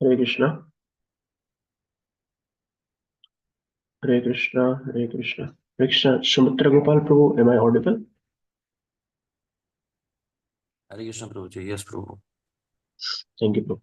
Hare Krishna, Hare Krishna, Hare Krishna. Hare Krishna, Sumitra Gopal Prabhu, am I audible? Hare Krishna Prabhuji. Yes, Prabhu. Thank you, Prabhu.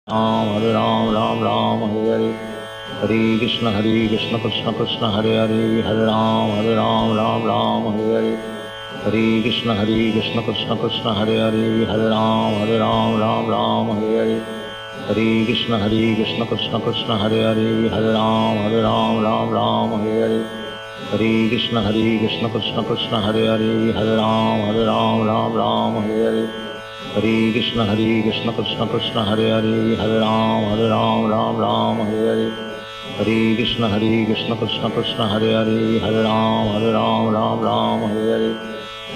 Hare Ram, Ram Ram, Hare Hare. Hare Krishna, Krishna Krishna, Hare Hare. Hare Ram, Ram Ram, Hare Hare. Hare Krishna, Krishna Krishna, Hare Hare. Hare Ram, Ram Ram, Hare Hare. Hare Krishna, Krishna Krishna, Hare Hare. Hare Ram, Ram Ram, Hare Hare. Hare Krishna, Krishna Krishna, Hare Hare. Hare Ram, Ram Ram, Hare Hare. Hare Krishna, Krishna Krishna, Hare Hare. Hare Ram, Ram Ram, Hare Hare. Hare Krishna, Krishna Krishna, Hare Hare. Hare Ram, Ram Ram, Hare Hare.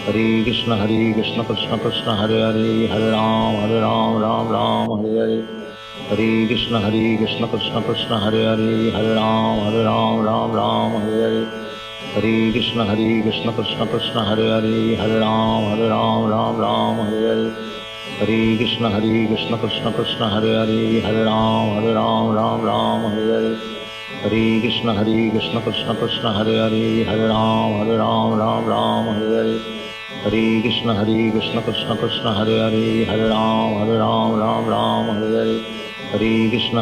Hare Krishna, Krishna Krishna, Hare Hare. Hare Ram, Ram Ram, Hare Hare. Hare Krishna, Krishna Krishna, Hare Hare. Hare Ram, Ram Ram, Hare Hare. Hare Krishna, Krishna Krishna, Hare Hare. Hare Ram, Ram Ram, Hare Hare. Hare Krishna, Krishna Krishna, Hare Hare. Hare Ram, Ram Ram, Hare Hare. Hare Krishna, Krishna Krishna, Hare Hare. Hare Ram, Ram Ram, Hare Hare. Hare Krishna, Krishna Krishna, Hare Hare. Hare Ram, Ram Ram, Hare Hare. Hare Krishna,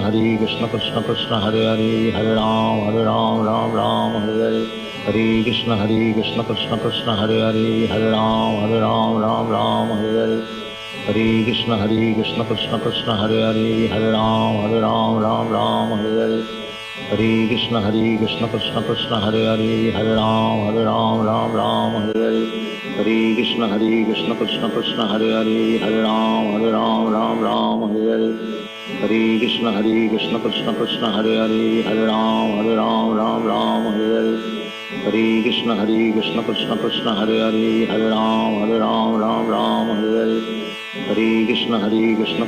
Krishna Krishna, Hare Hare. Hare Ram, Ram Ram, Hare Hare. Hare Krishna, Krishna Krishna, Hare Hare. Hare Ram, Ram Ram, Hare Hare. Hare Krishna, Krishna Krishna, Hare Hare. Hare Ram, Ram Ram, Hare Hare. Hare Krishna, Krishna Krishna, Hare Hare. Hare Ram, Ram Ram, Hare Hare. Hare Krishna, Krishna Krishna, Hare Hare. Hare Ram, Ram Ram, Hare Hare. Hare Krishna, Krishna Krishna, Hare Hare. Hare Ram, Ram Ram, Hare Hare. Hare Krishna, Krishna Krishna, Hare Hare. Hare Ram, Ram Ram, Hare Hare. Hare Krishna,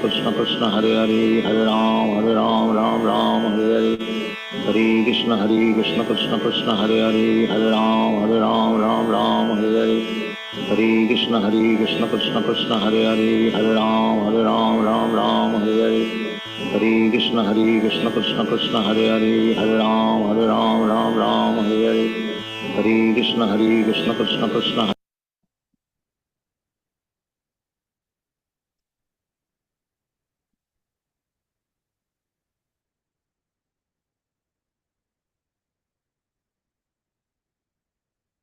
Krishna Krishna, Hare Hare. Hare Ram, Ram Ram, Hare Hare. Hare Krishna, Krishna Krishna, Hare Hare. Hare Ram, Ram Ram, Hare Hare. Hare Krishna, Krishna Krishna, Hare Hare. Hare Ram, Ram Ram, Hare Hare. Hare Krishna, Krishna Krishna, Hare Hare. Hare Ram, Ram Ram, Hare Hare. Hare Krishna, Krishna Krishna.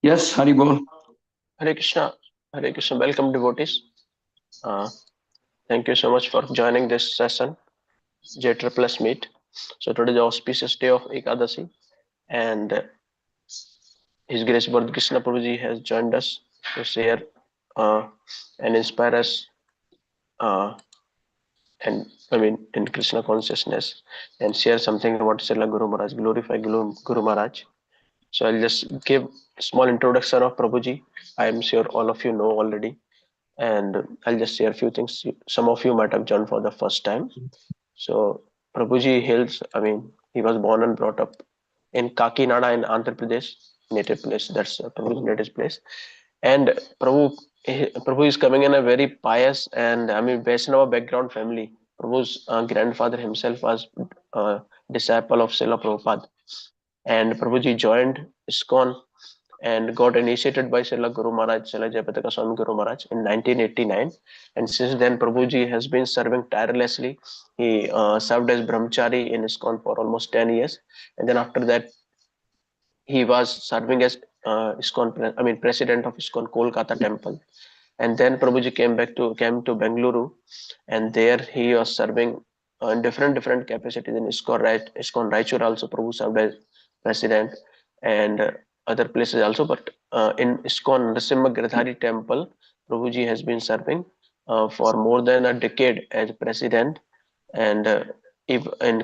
Yes, Hari Bol. Hare Krishna. Hare Krishna. Welcome, devotees. Uh, Thank you so much for joining this session, J Plus Meet. So today is the auspicious day of Ekadasi, and His Grace Lord Krishna Prabhuji has joined us to share uh, and inspire us, uh, and I mean in Krishna consciousness, and share something about Srila Guru Maharaj, glorify Guru Maharaj. So I'll just give small introduction of Prabhuji. I am sure all of you know already, and I'll just share a few things. Some of you might have joined for the first time. So Prabhuji hails, I mean, he was born and brought up in Kakinada in Andhra Pradesh, native place. That's Prabhu's native place. And Prabhu is coming in a very pious and I mean Vaishnava background family. Prabhu's grandfather himself was a disciple of Srila Prabhupada, and Prabhuji joined Iskcon and got initiated by Srila Guru Maharaj, Srila Jayapataka Swami Guru Maharaj in 1989. And since then, Prabhuji has been serving tirelessly. He served as brahmachari in ISKCON for almost 10 years. And then after that, he was serving as president of ISKCON Kolkata temple. And then Prabhuji came to Bengaluru, and there he was serving in different capacities in ISKCON, right? ISKCON Raichur also Prabhu served as president, and other places also. But in ISKCON Narasimha Giridhari temple, Prabhuji has been serving for more than a decade as president, and if and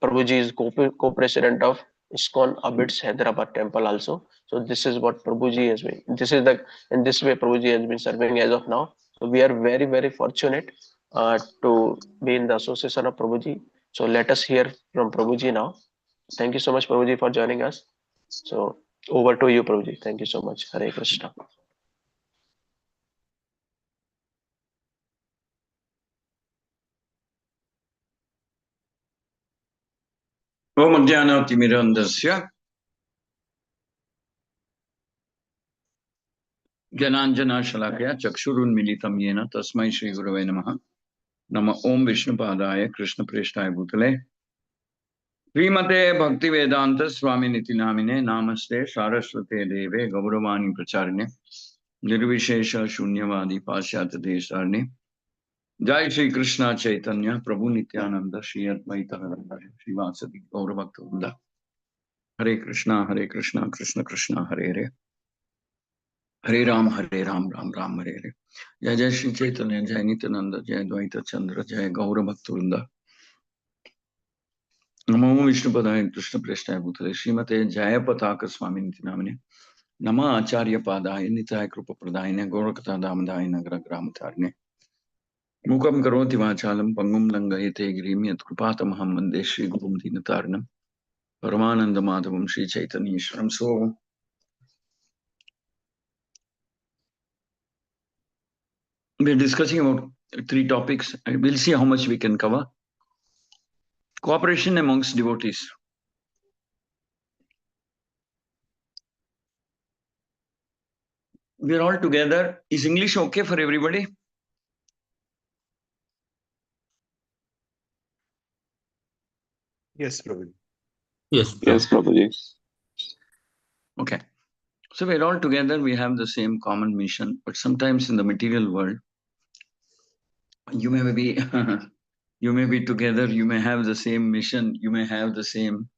Prabhuji is co-president of ISKCON Abids Hyderabad temple also. So this is what Prabhuji has been. This is the in this way Prabhuji has been serving as of now. So we are very fortunate to be in the association of Prabhuji. So let us hear from Prabhuji now. Thank you so much, Prabhuji, for joining us. So over to you, Prabhuji. Thank you so much. Hare Krishna. Om Jnanatimidandasya Gyananjana Shalakya Chakshurunmilitam Yena Tasmai Shri Gurave Namaha. Nama Om Vishnupadaya Krishna Preshtaya Bhutale Srimate Bhakti Vedanta Swami Niti Namine Namaste Saraswate Deve Gauravani Pracharine Nirvishesha Shunyavadi Pasyata Desarne Jai Shri Krishna Chaitanya Prabhu Nityananda Shri Advaita Gadadhar Srivasadi Gauravakta Hare Krishna Krishna Krishna Hare Hare Hare Ram Ram Ram Hare Hare Jai Jai Shri Chaitanya Jai Nityananda Jai Advaita Chandra Jai Gauravakta Namo Vishnupadaya Krishna Preshtaya Bhutale Srimate Jayapataka Swami Niti Namine Nama Acharya Padaya Nitaya Krupa Pradayane Gorakata Damadaya Nagra Gramatarne Mukam Karoti Vachalam Pangum Langayate Girimi At Krupata Mahamande Shri Gurum Dinatarnam Paramananda Madhavam Shri Chaitanya Ishwaram. So we are discussing about 3 topics. We'll see how much we can cover. Cooperation amongst devotees. We are all together. Is English okay for everybody? Yes, Prabhu. Yes, Yes, Prabhuji. Okay. So we're all together, we have the same common mission, but sometimes in the material world, you may be you may be together, you may have the same mission, you may have the same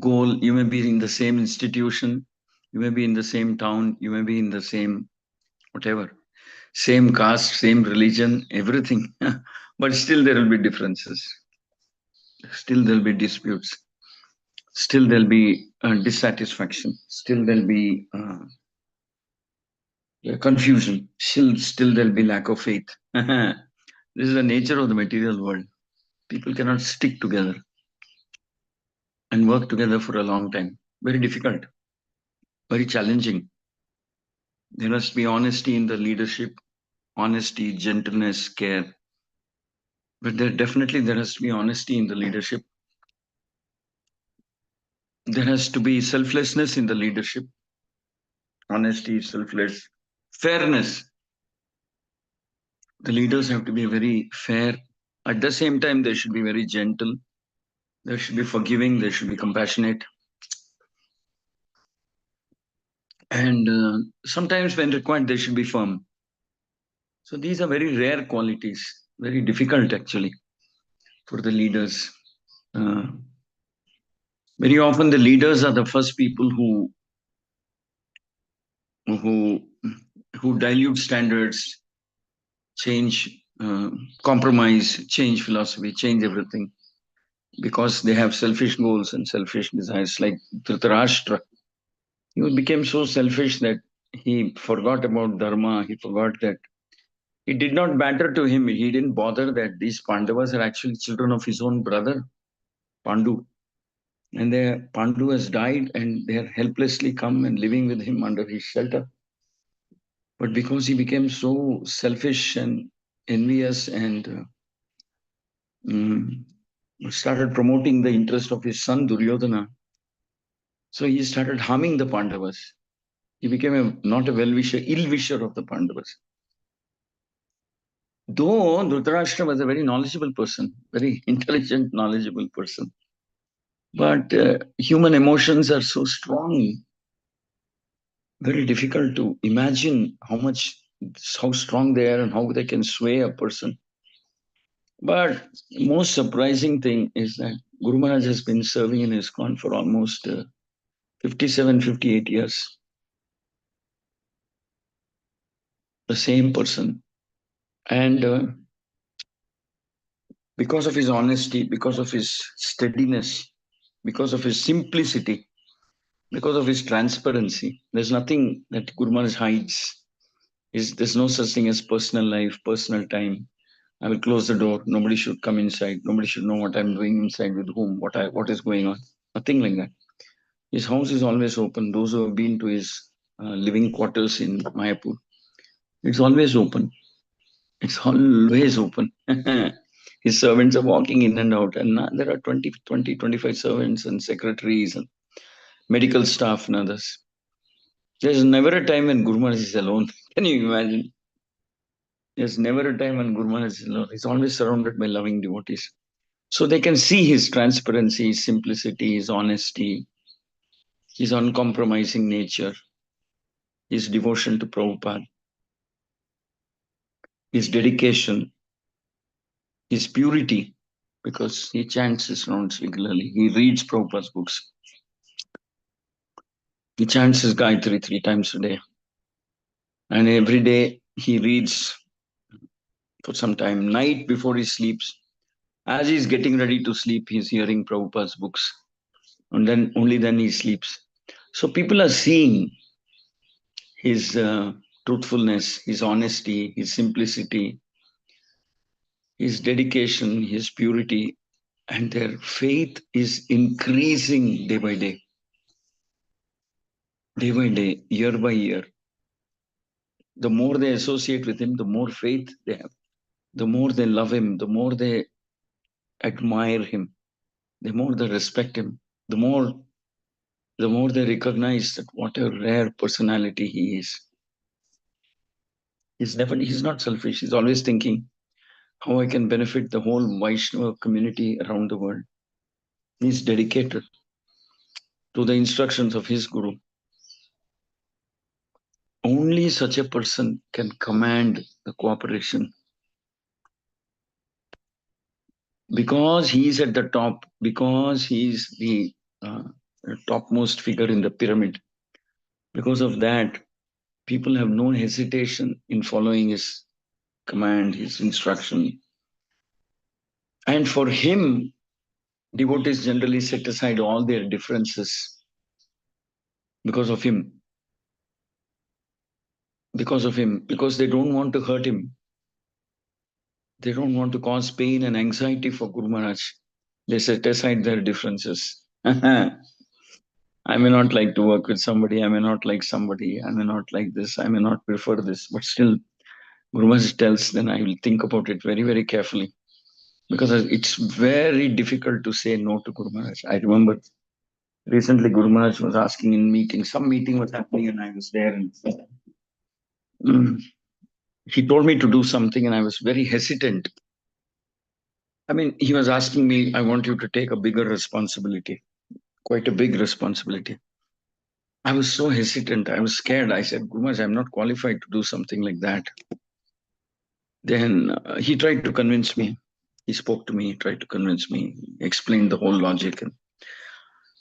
goal, you may be in the same institution, you may be in the same town, you may be in the same whatever, same caste, same religion, everything. But still there will be differences. Still there'll be disputes. Still there'll be dissatisfaction. Still there'll be confusion. Still there'll be lack of faith. This is the nature of the material world. People cannot stick together and work together for a long time. Very difficult, very challenging. There must be honesty in the leadership, honesty, gentleness, care. But there has to be honesty in the leadership. There has to be selflessness in the leadership. Honesty, selfless, fairness. The leaders have to be very fair. At the same time, they should be very gentle. They should be forgiving. They should be compassionate. And sometimes when required, they should be firm. So these are very rare qualities, very difficult actually for the leaders. Very often the leaders are the first people who dilute standards, change, compromise, change philosophy, change everything, because they have selfish goals and selfish desires. Like Dhritarashtra, he became so selfish that he forgot about dharma. He forgot that it did not matter to him. He didn't bother that these Pandavas are actually children of his own brother, Pandu. And Pandu has died and they are helplessly come and living with him under his shelter. But because he became so selfish and envious and started promoting the interest of his son Duryodhana, so he started harming the Pandavas. He became not a well-wisher, ill-wisher of the Pandavas. Though Dhritarashtra was a very knowledgeable person, very intelligent, knowledgeable person, but human emotions are so strong, very difficult to imagine how strong they are and how they can sway a person. But most surprising thing is that Guru Maharaj has been serving in Iskcon for almost 57, 58 years. The same person. And because of his honesty, because of his steadiness, because of his simplicity, because of his transparency, there's nothing that Guru Maharaj hides. There's no such thing as personal life, personal time. I will close the door. Nobody should come inside. Nobody should know what I'm doing inside with whom, what is going on. Nothing like that. His house is always open. Those who have been to his living quarters in Mayapur, it's always open. It's always open. His servants are walking in and out. And there are 20, 25 servants and secretaries and medical staff and others. There's never a time when Guru Maharaj is alone. Can you imagine? There's never a time when Guru Maharaj is alone. He's always surrounded by loving devotees. So they can see his transparency, his simplicity, his honesty, his uncompromising nature, his devotion to Prabhupada, his dedication, his purity, because he chants his rounds regularly. He reads Prabhupada's books. He chants his Gayatri 3 times a day. And every day he reads for some time, night before he sleeps. As he's getting ready to sleep, he's hearing Prabhupada's books. And then only then he sleeps. So people are seeing his truthfulness, his honesty, his simplicity, his dedication, his purity, and their faith is increasing day by day, year by year. The more they associate with him, the more faith they have, the more they love him, the more they admire him, the more they respect him, the more they recognize that what a rare personality he is. He's not selfish. He's always thinking how I can benefit the whole Vaishnava community around the world. He's dedicated to the instructions of his Guru. Only such a person can command the cooperation. Because he is at the top, because he is the topmost figure in the pyramid, because of that, people have no hesitation in following his command, his instruction. And for him, devotees generally set aside all their differences because of him. Because they don't want to hurt him. They don't want to cause pain and anxiety for Guru Maharaj. They set aside their differences. I may not like to work with somebody, I may not like somebody, I may not like this, I may not prefer this, but still Guru Maharaj tells, then I will think about it very, very carefully. Because it's very difficult to say no to Guru Maharaj. I remember recently Guru Maharaj was asking in meeting, some meeting was happening and I was there, and he told me to do something and I was very hesitant. I mean, he was asking me, I want you to take a bigger responsibility, quite a big responsibility. I was so hesitant. I was scared. I said, Guru Maharaj, I'm not qualified to do something like that. Then he tried to convince me. He spoke to me, tried to convince me, explained the whole logic. And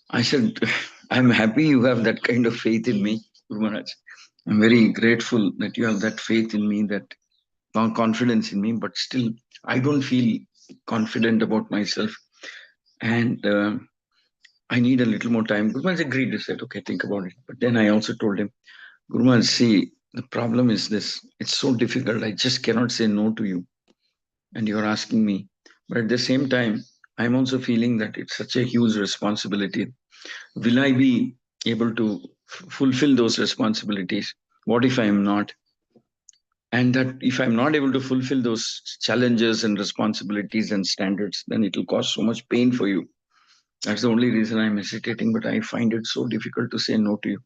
I said, I'm happy you have that kind of faith in me, Guru Maharaj. I'm very grateful that you have that faith in me, that confidence in me, but still, I don't feel confident about myself. And I need a little more time. Guru Maharaj agreed. He said, okay, think about it. But then I also told him, Guru Maharaj, see, the problem is this. It's so difficult. I just cannot say no to you. And you're asking me. But at the same time, I'm also feeling that it's such a huge responsibility. Will I be able to fulfill those responsibilities? What if I'm not? And that if I'm not able to fulfill those challenges and responsibilities and standards, then it will cause so much pain for you. That's the only reason I'm hesitating, but I find it so difficult to say no to you.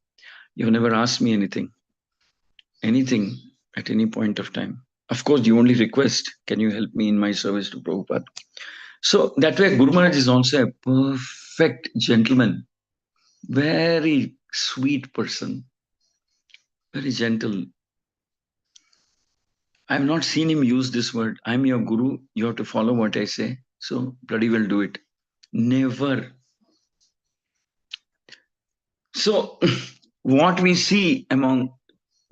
You've never asked me anything at any point of time. Of course, you only request, can you help me in my service to Prabhupada? So that way, Guru Maharaj is also a perfect gentleman, very sweet person, very gentle. I've not seen him use this word, I'm your Guru, you have to follow what I say, so bloody well do it. Never. So what we see among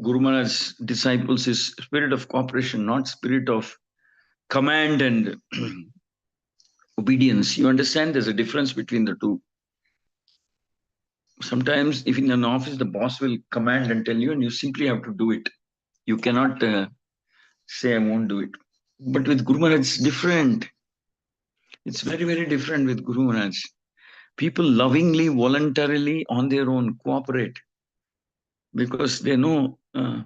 Guru Maharaj's disciples is spirit of cooperation, not spirit of command and obedience. You understand there's a difference between the two. Sometimes if in an office, the boss will command and tell you, and you simply have to do it. You cannot say, I won't do it. But with Guru Maharaj, it's different. It's very, very different with Guru Maharaj. People lovingly, voluntarily, on their own, cooperate because they know how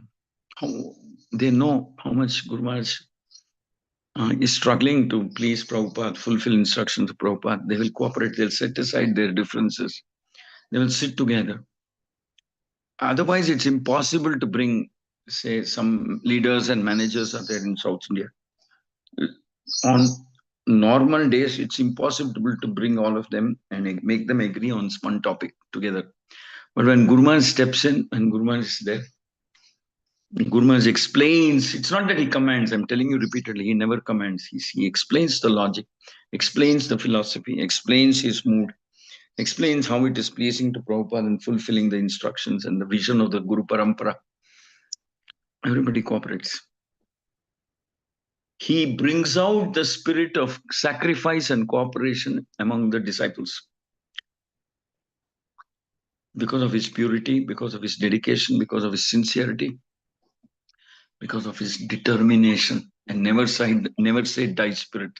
much Guru Maharaj is struggling to please Prabhupada, fulfill instructions of Prabhupada. They will cooperate. They'll set aside their differences. They will sit together. Otherwise, it's impossible to bring say some leaders and managers are there in South India. On normal days, it's impossible to bring all of them and make them agree on one topic together. But when Guru Maharaj steps in and Guru Maharaj is there, Guru Maharaj explains. It's not that he commands. I'm telling you repeatedly, he never commands. He explains the logic, explains the philosophy, explains his mood, explains how it is pleasing to Prabhupada and fulfilling the instructions and the vision of the Guru Parampara. Everybody cooperates. He brings out the spirit of sacrifice and cooperation among the disciples. Because of his purity, because of his dedication, because of his sincerity, because of his determination, and never say die spirit,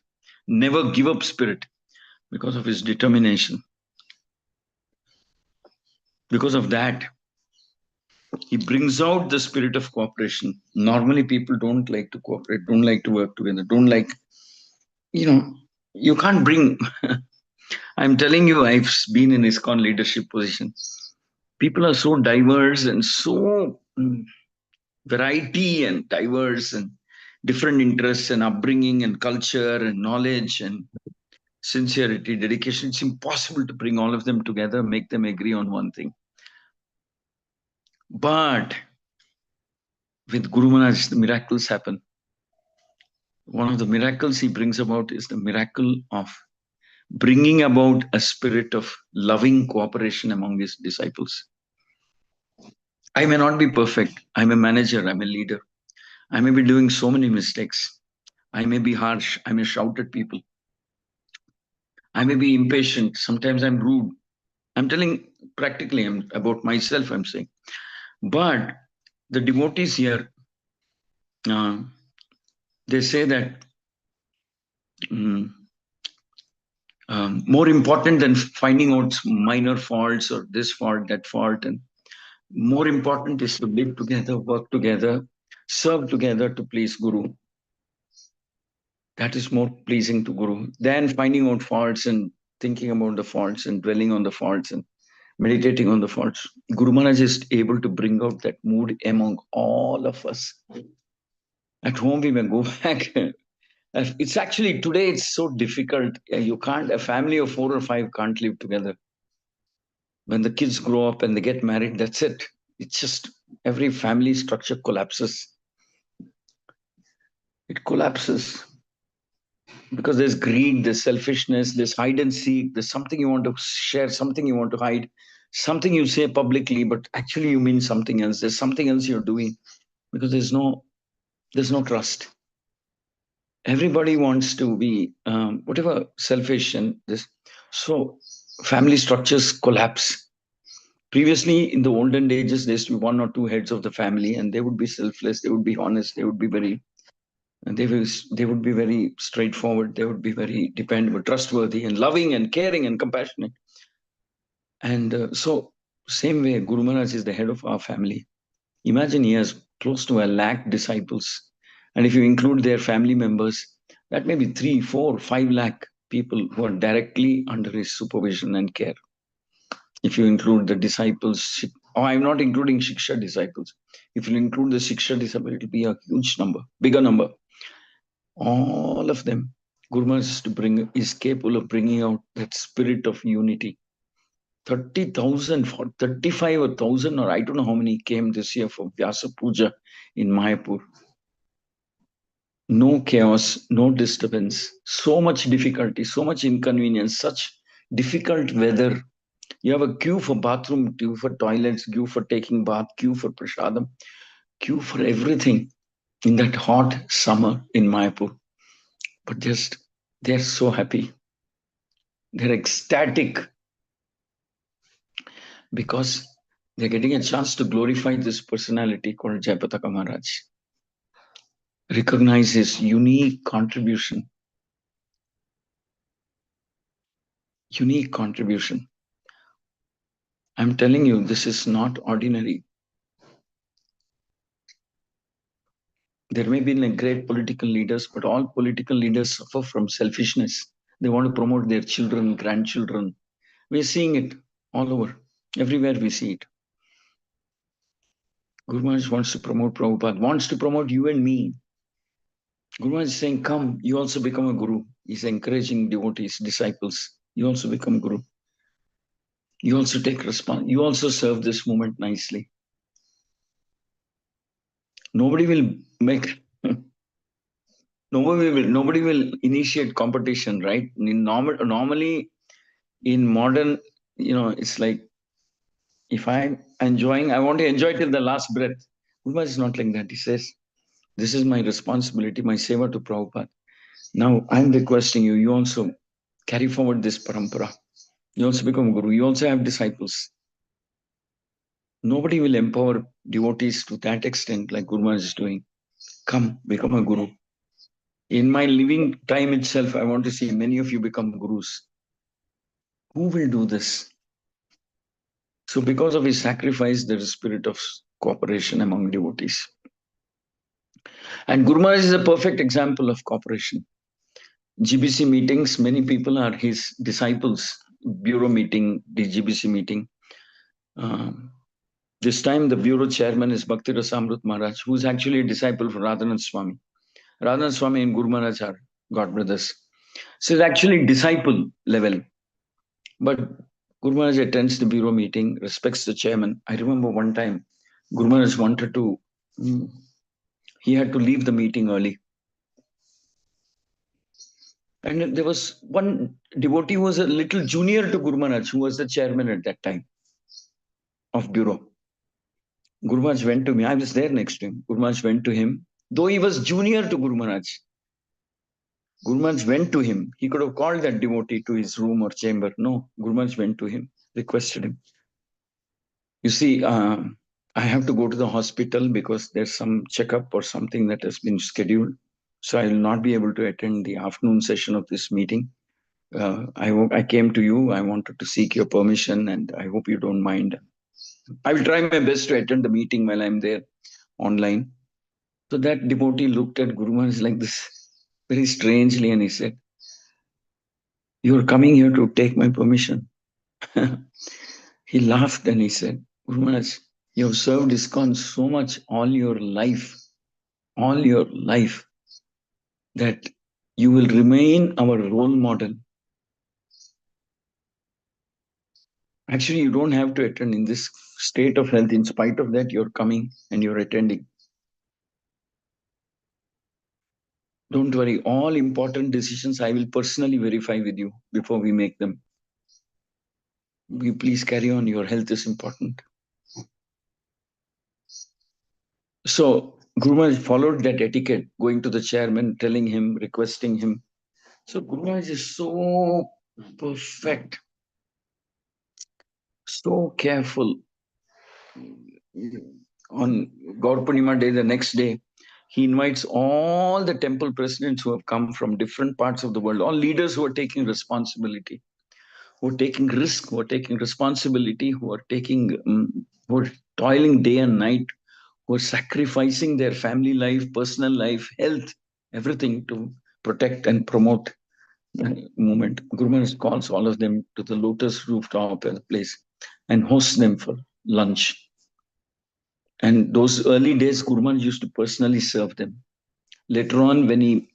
never give up spirit, because of his determination. Because of that, he brings out the spirit of cooperation. Normally people don't like to cooperate, don't like to work together, don't like, you can't bring. I'm telling you, I've been in Iskcon leadership position. People are so diverse and so variety and diverse and different interests and upbringing and culture and knowledge and sincerity, dedication. It's impossible to bring all of them together, make them agree on one thing. But with Guru Maharaj, the miracles happen. One of the miracles he brings about is the miracle of bringing about a spirit of loving cooperation among his disciples. I may not be perfect. I'm a manager. I'm a leader. I may be doing so many mistakes. I may be harsh. I may shout at people. I may be impatient. Sometimes I'm rude. I'm telling practically about myself, I'm saying. But the devotees here, they say that more important than finding out minor faults or this fault, that fault, and more important is to live together, work together, serve together to please Guru. That is more pleasing to Guru than finding out faults and thinking about the faults and dwelling on the faults and meditating on the faults. Guru Maharaj is able to bring out that mood among all of us. At home, we may go back. It's actually, today it's so difficult. You can't, a family of 4 or 5 can't live together. When the kids grow up and they get married, that's it. It's just every family structure collapses. It collapses because there's greed, there's selfishness, there's hide and seek, there's something you want to share, something you want to hide, something you say publicly, but actually you mean something else. There's something else you're doing because there's no trust. Everybody wants to be whatever selfish and this. So family structures collapse. Previously, in the olden ages, there used to be 1 or 2 heads of the family, and they would be selfless, they would be honest, they would be very straightforward, they would be very dependable, trustworthy, and loving, and caring, and compassionate. And so, same way, Guru Maharaj is the head of our family. Imagine he has close to 1 lakh disciples, and if you include their family members, that may be 3, 4, 5 lakh people who are directly under his supervision and care. If you include the disciples, I'm not including Shiksha disciples. If you include the Shiksha disciples, it will be a huge number, bigger number. All of them, Guru Maharaj is capable of bringing out that spirit of unity. 30,000, 35 or 1,000, or I don't know how many came this year for Vyasa Puja in Mayapur. No chaos, no disturbance, so much difficulty, so much inconvenience, such difficult weather. You have a queue for bathroom, queue for toilets, queue for taking bath, queue for prasadam, queue for everything in that hot summer in Mayapur. But just, they're so happy. They're ecstatic because they're getting a chance to glorify this personality called Jayapataka Maharaj. Recognize his unique contribution. Unique contribution. I'm telling you, this is not ordinary. There may be great political leaders, but all political leaders suffer from selfishness. They want to promote their children, grandchildren. We're seeing it all over. Everywhere we see it. Guru Maharaj wants to promote Prabhupada, wants to promote you and me. Guru Maharaj is saying, come, you also become a guru. He's encouraging devotees, disciples. You also become guru. You also take response. You also serve this movement nicely. Nobody will make, nobody will initiate competition, right? Normally in modern, it's like, if I'm enjoying, I want to enjoy till the last breath. Guru Maharaj is not like that. He says, this is my responsibility, my seva to Prabhupada. Now I'm requesting you, you also carry forward this parampara. You also become guru. You also have disciples. Nobody will empower devotees to that extent like Guru Maharaj is doing. Come, become a guru. In my living time itself, I want to see many of you become gurus. Who will do this? So because of his sacrifice, there is a spirit of cooperation among devotees. And Guru Maharaj is a perfect example of cooperation. GBC meetings, many people are his disciples. Bureau meeting, the GBC meeting. This time the bureau chairman is Bhakti Rasamrut Maharaj, who is actually a disciple of Radhanand Swami. Radhanand Swami and Guru Maharaj are god brothers. So it's actually disciple level. But Guru Maharaj attends the bureau meeting, respects the chairman. I remember one time, Guru Maharaj wanted to, he had to leave the meeting early. And there was one devotee who was a little junior to Guru Maharaj, who was the chairman at that time of bureau. Guru Maharaj went to me. I was there next to him. Guru Maharaj went to him, though he was junior to Guru Maharaj. Guru Maharaj went to him. He could have called that devotee to his room or chamber. No, Guru Maharaj went to him, requested him. You see, I have to go to the hospital because there's some checkup or something that has been scheduled. So I will not be able to attend the afternoon session of this meeting. I came to you. I wanted to seek your permission, and I hope you don't mind. I will try my best to attend the meeting while I'm there online. So that devotee looked at Guru Maharaj like this, very strangely, and he said, "You're coming here to take my permission." He laughed and he said, "Guru Maharaj, you have served Iskcon so much all your life, that you will remain our role model. Actually, you don't have to attend in this state of health. In spite of that, you're coming and you're attending. Don't worry, all important decisions I will personally verify with you before we make them. You please carry on, your health is important." So Guru Maharaj followed that etiquette, going to the chairman, telling him, requesting him. So Guru Maharaj is so perfect, so careful. On Gaur Purnima day, the next day, he invites all the temple presidents who have come from different parts of the world, all leaders who are taking responsibility, who are taking risk, who are taking responsibility, who are toiling day and night, who are sacrificing their family life, personal life, health, everything to protect and promote the movement. Guru Maharaj calls all of them to the lotus rooftop place and hosts them for lunch. And those early days, Guru Maharaj used to personally serve them. Later on, when he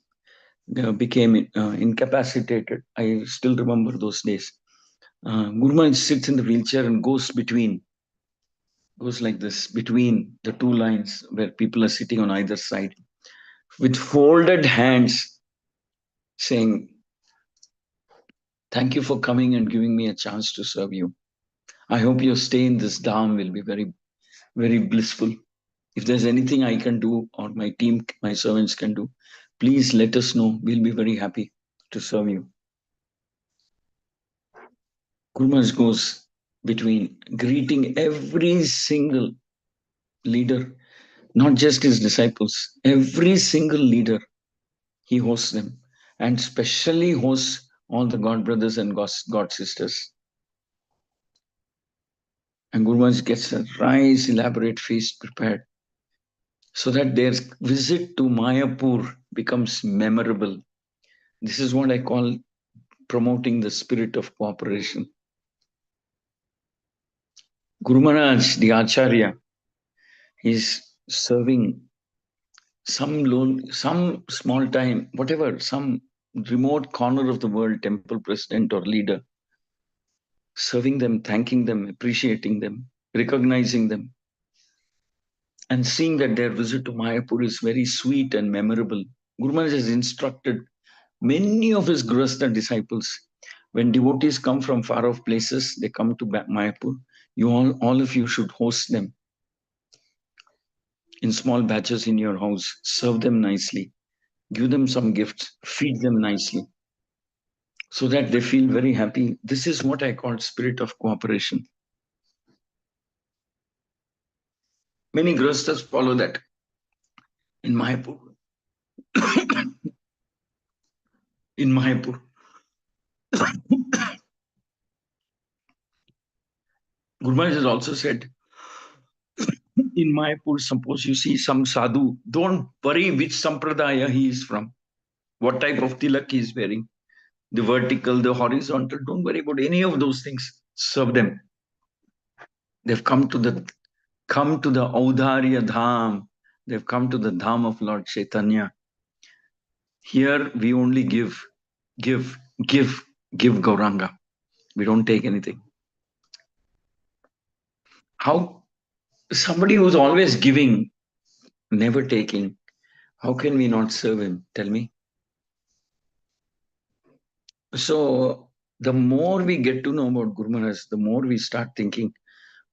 became incapacitated, I still remember those days. Guru Maharaj sits in the wheelchair and goes like this, between the two lines where people are sitting on either side, with folded hands, saying, "Thank you for coming and giving me a chance to serve you. I hope your stay in this dham will be very, very blissful. If there's anything I can do or my team, my servants can do, please let us know. We'll be very happy to serve you." Guru Maharaj goes between, greeting every single leader, not just his disciples, every single leader. He hosts them, and specially hosts all the God brothers and God sisters. And Guru Maharaj gets a nice elaborate feast prepared, so that their visit to Mayapur becomes memorable. This is what I call promoting the spirit of cooperation. Guru Maharaj, the Acharya, He's serving some small time, whatever, some remote corner of the world, temple president or leader, serving them, thanking them, appreciating them, recognizing them, and seeing that their visit to Mayapur is very sweet and memorable. Guru Maharaj has instructed many of his Grihastha disciples, when devotees come from far off places, they come to Mayapur, you all of you should host them in small batches in your house, serve them nicely, give them some gifts, feed them nicely, so that they feel very happy. This is what I call spirit of cooperation. Many Grihasthas follow that in Mayapur. In Mayapur. Guru Maharaj has also said, in Mayapur, suppose you see some sadhu, don't worry which sampradaya he is from, what type of tilak he is wearing, the vertical, the horizontal, don't worry about any of those things. Serve them. They've come to the Audharya Dham. They've come to the Dham of Lord Chaitanya. Here we only give Gauranga. We don't take anything. How somebody who's always giving, never taking, how can we not serve him? Tell me. So the more we get to know about Guru Maharaj, the more we start thinking,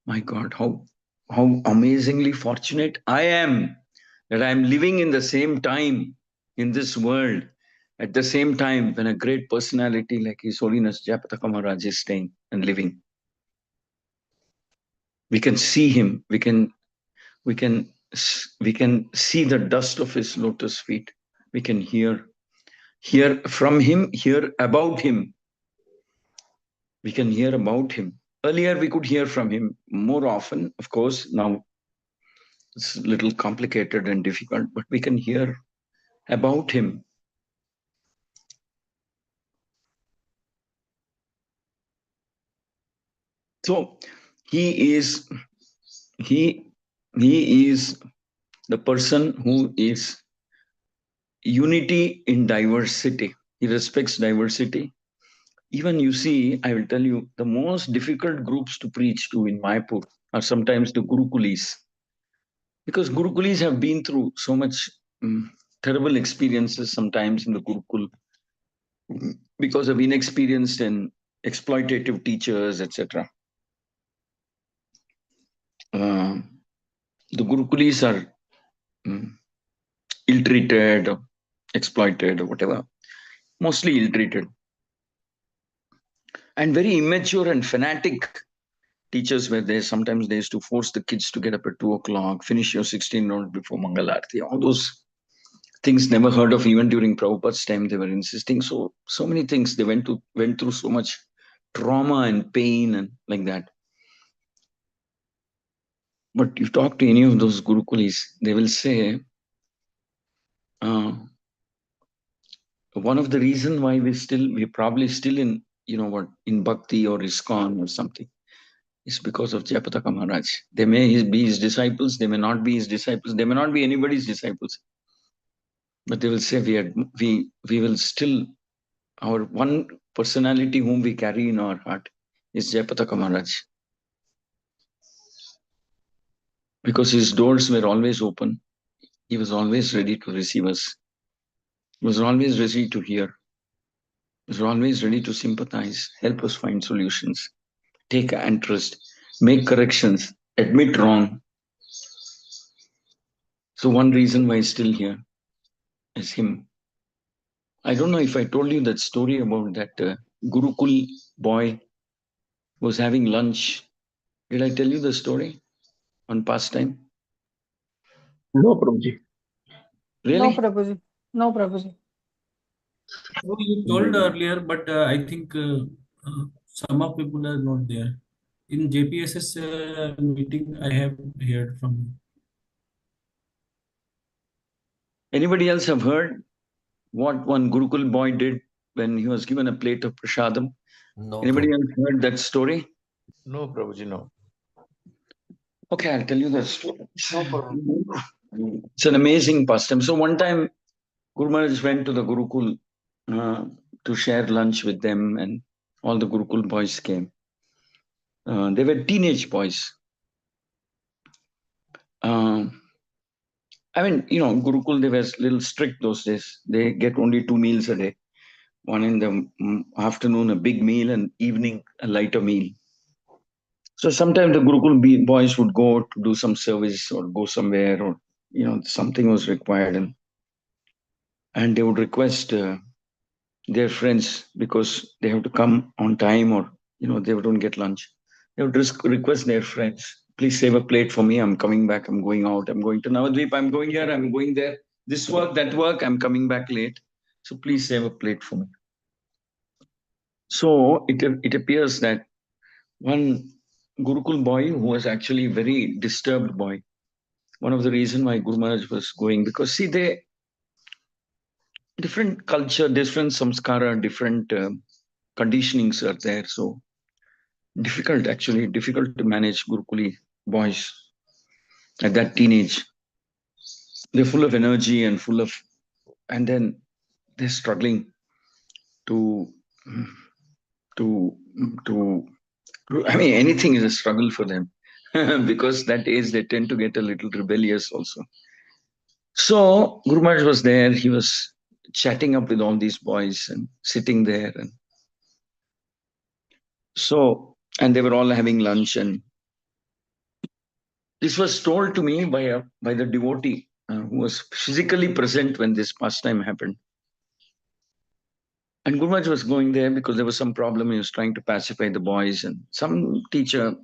my God, how amazingly fortunate I am that I am living in the same time in this world, at the same time when a great personality like His Holiness Jayapataka Maharaj is staying and living. We can see him. We can see the dust of his lotus feet. We can hear from him, hear about him. We can hear about him. Earlier, we could hear from him more often. Of course, now it's a little complicated and difficult, but we can hear about him. So he is the person who is unity in diversity. He respects diversity. Even you see, I will tell you, the most difficult groups to preach to in Mayapur are sometimes the Gurukulis. Because Gurukulis have been through so much terrible experiences sometimes in the Gurukul because of inexperienced and exploitative teachers, etc. The Gurukulis are ill-treated, exploited, or whatever. Mostly ill-treated. And very immature and fanatic teachers were there. Sometimes they used to force the kids to get up at 2 o'clock, finish your 16 rounds before Mangalarti. All those things never heard of even during Prabhupada's time. They were insisting. So many things. They went through so much trauma and pain and like that. But you talk to any of those Gurukulis, they will say, one of the reasons why we're probably still in, in Bhakti or Iskcon or something, is because of Jayapataka Maharaj. They may be his disciples, they may not be his disciples, they may not be anybody's disciples. But they will say we will still, our one personality whom we carry in our heart is Jayapataka Maharaj. Because his doors were always open. He was always ready to receive us. He was always ready to hear. He was always ready to sympathize, help us find solutions, take interest, make corrections, admit wrong. So one reason why he's still here is him. I don't know if I told you that story about that Gurukul boy who was having lunch. Did I tell you the story on Pastime? No, Prabhuji. Really? No, Prabhuji. No, Prabhuji. So you told earlier, but I think some of people are not there. In JPSS meeting, I have heard from you. Anybody else have heard what one Gurukul boy did when he was given a plate of prasadam? No, Anybody Prabhu. else heard that story? No, Prabhuji, no. Okay, I'll tell you the story. No problem. It's an amazing pastime. So one time, Guru Maharaj went to the Gurukul to share lunch with them, and all the Gurukul boys came. They were teenage boys. I mean, Gurukul, they were a little strict those days. They get only 2 meals a day. One in the afternoon, a big meal, and evening, a lighter meal. So sometimes the Gurukul boys would go to do some service or go somewhere, or something was required, and they would request their friends, because they have to come on time, or they don't get lunch. They would request their friends, please save a plate for me. I'm coming back. I'm going out. I'm going to Navadvip. I'm going here. I'm going there. This work, that work. I'm coming back late. So please save a plate for me. So it appears that one Gurukul boy, who was actually a very disturbed boy, one of the reasons why Guru Maharaj was going, because see, they different culture, different samskara, different conditionings are there. So difficult to manage Gurukuli boys at that teenage. They're full of energy and then they're struggling to to to. I mean, anything is a struggle for them because that age they tend to get a little rebellious also. So Guru Maharaj was there. He was chatting up with all these boys and sitting there, and they were all having lunch, and this was told to me by the devotee who was physically present when this pastime happened. And Guru Maharaj was going there because there was some problem. He was trying to pacify the boys, and some teacher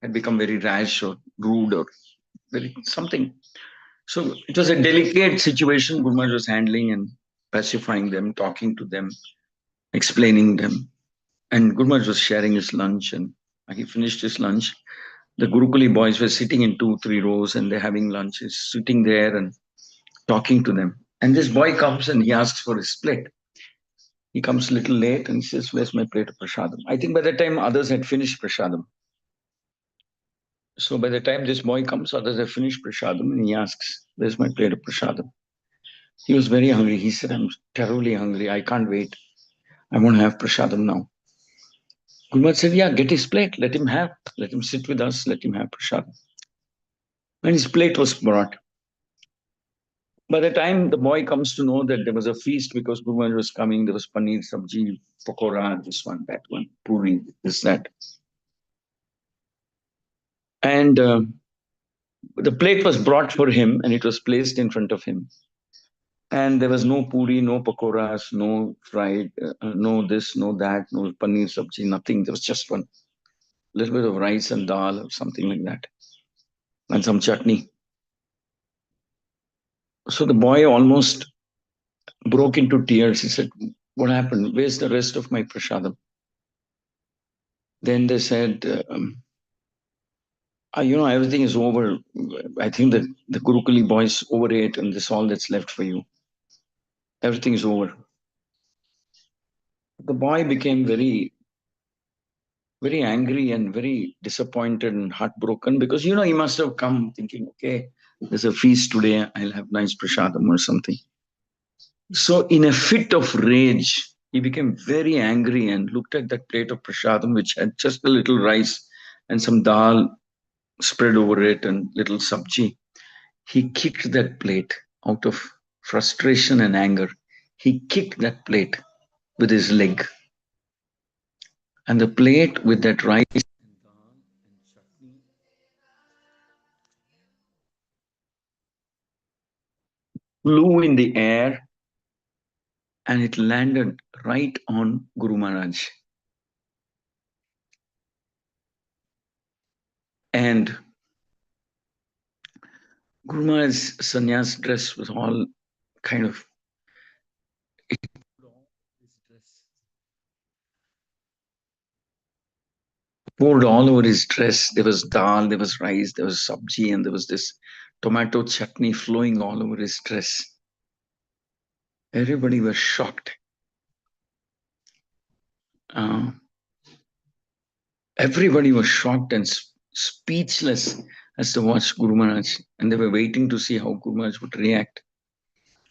had become very rash or rude or something. So it was a delicate situation. Guru Maharaj was handling and pacifying them, talking to them, explaining them. And Guru Maharaj was sharing his lunch, and he finished his lunch. The Gurukuli boys were sitting in 2-3 rows, and they're having lunch. He's sitting there and talking to them. And this boy comes and he asks for his plate. He comes a little late and he says, where's my plate of prasadam? I think by the time others had finished prasadam. So by the time this boy comes, others have finished prasadam, and he asks, where's my plate of prasadam? He was very hungry. He said, I'm terribly hungry. I can't wait. I want to have prasadam now. Guru Maharaj said, yeah, get his plate. Let him have. Let him sit with us. Let him have prasadam. And his plate was brought. By the time the boy comes to know that there was a feast because Guru Maharaj was coming, there was paneer, sabji, pakora, this one, that one, puri, this, that. And the plate was brought for him and it was placed in front of him. And there was no puri, no pakoras, no fried, no this, no that, no paneer, sabji, nothing. There was just one little bit of rice and dal or something like that. And some chutney. So the boy almost broke into tears. He said, what happened? Where's the rest of my prasadam? Then they said, everything is over. I think that the Gurukuli boys overate and this is all that's left for you. Everything is over. The boy became very, very angry and very disappointed and heartbroken because, he must have come thinking, okay, there's a feast today. I'll have nice prasadam or something. So in a fit of rage, he became very angry and looked at that plate of prasadam, which had just a little rice and some dal spread over it and little sabji. He kicked that plate out of frustration and anger. He kicked that plate with his leg. And the plate with that rice and dal and chutney flew in the air and it landed right on Guru Maharaj. And Guru Maharaj's sannyas dress was all kind of poured all over his dress. There was dal, there was rice, there was sabji, and there was this tomato chutney flowing all over his dress. Everybody was shocked. Everybody was shocked and speechless as to watch Guru Maharaj, and they were waiting to see how Guru Maharaj would react.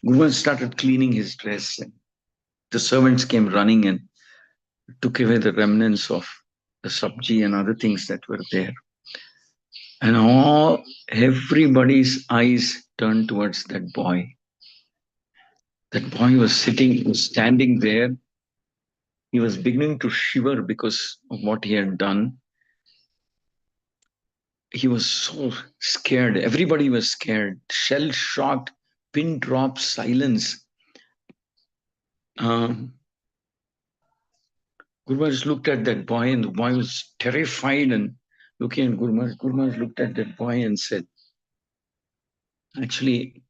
Guru Maharaj started cleaning his dress, and the servants came running and took away the remnants of the sabji and other things that were there. And everybody's eyes turned towards that boy. That boy was standing there. He was beginning to shiver because of what he had done. He was so scared. Everybody was scared. Shell-shocked, pin-drop silence. Guru Maharaj looked at that boy, and the boy was terrified and looking at Guru Maharaj. Guru Maharaj looked at that boy and said, actually,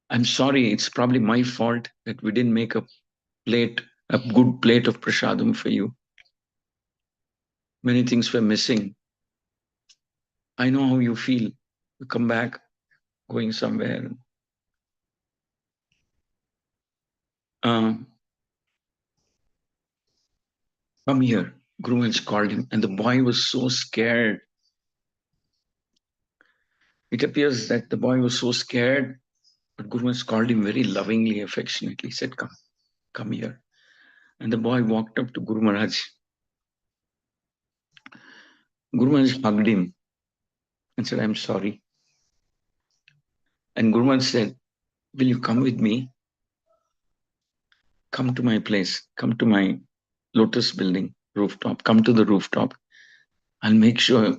I'm sorry, it's probably my fault that we didn't make a good plate of prasadam for you. Many things were missing. I know how you feel. You come back, going somewhere. Come here. Guru Maharaj called him, and the boy was so scared. It appears that the boy was so scared, but Guru Maharaj called him very lovingly, affectionately. He said, come here. And the boy walked up to Guru Maharaj. Guru Maharaj hugged him and said, I'm sorry. And Guru Maharaj said, will you come with me? Come to my place. Come to my lotus building, rooftop. Come to the rooftop. I'll make sure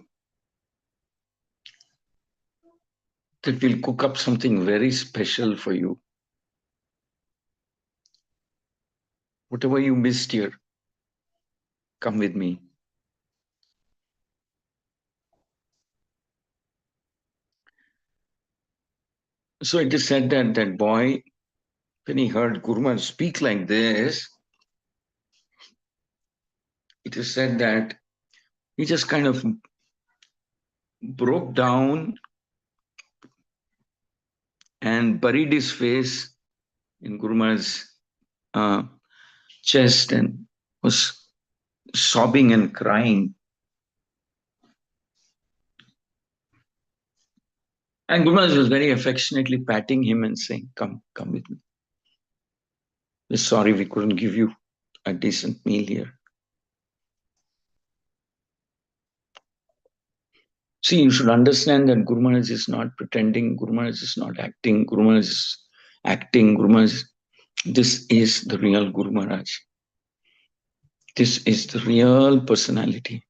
that we'll cook up something very special for you. Whatever you missed here, come with me. So it is said that that boy, when he heard Guru Maharaj speak like this, it is said that he just kind of broke down and buried his face in Guru Maharaj's chest and was sobbing and crying. And Guru Maharaj was very affectionately patting him and saying, come with me. We're sorry we couldn't give you a decent meal here. See, you should understand that Guru Maharaj is not pretending, Guru Maharaj is not acting, Guru Maharaj is acting, Guru Maharaj. This is the real Guru Maharaj. This is the real personality.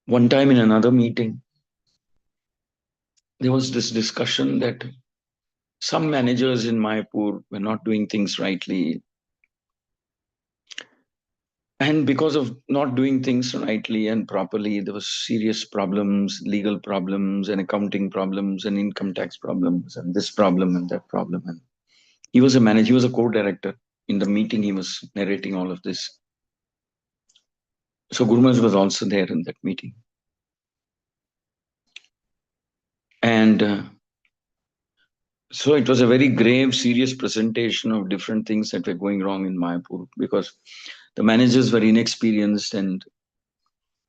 One time in another meeting, there was this discussion that some managers in Mayapur were not doing things rightly. And because of not doing things rightly and properly, there was serious problems, legal problems and accounting problems and income tax problems and this problem and that problem. And he was a manager, he was a co-director. In the meeting, he was narrating all of this. So Guru Maharaj was also there in that meeting. And so it was a very grave, serious presentation of different things that were going wrong in Mayapur because the managers were inexperienced and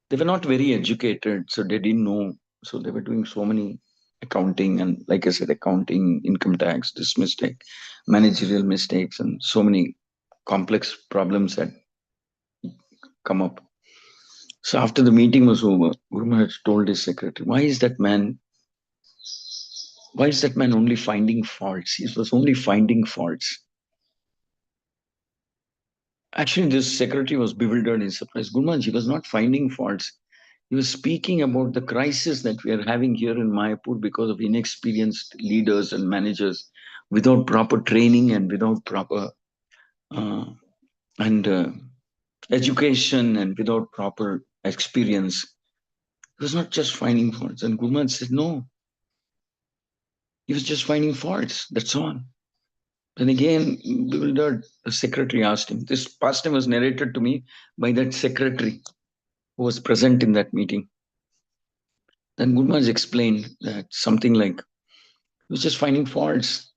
they were not very educated, so they didn't know. So they were doing so many accounting and, like I said, accounting, income tax, this mistake, managerial mistakes, and so many complex problems that come up. So after the meeting was over, Guru Maharaj told his secretary, why is that man only finding faults? He was only finding faults. Actually, this secretary was bewildered and surprised. Guru Maharaj, he was not finding faults. He was speaking about the crisis that we are having here in Mayapur because of inexperienced leaders and managers without proper training and without proper education and without proper experience. He was not just finding faults. And Guru Maharaj said, no, he was just finding faults. That's all. Then again, bewildered, the secretary asked him. This pastime was narrated to me by that secretary who was present in that meeting. Then Guru Maharaj explained that something like, he was just finding faults.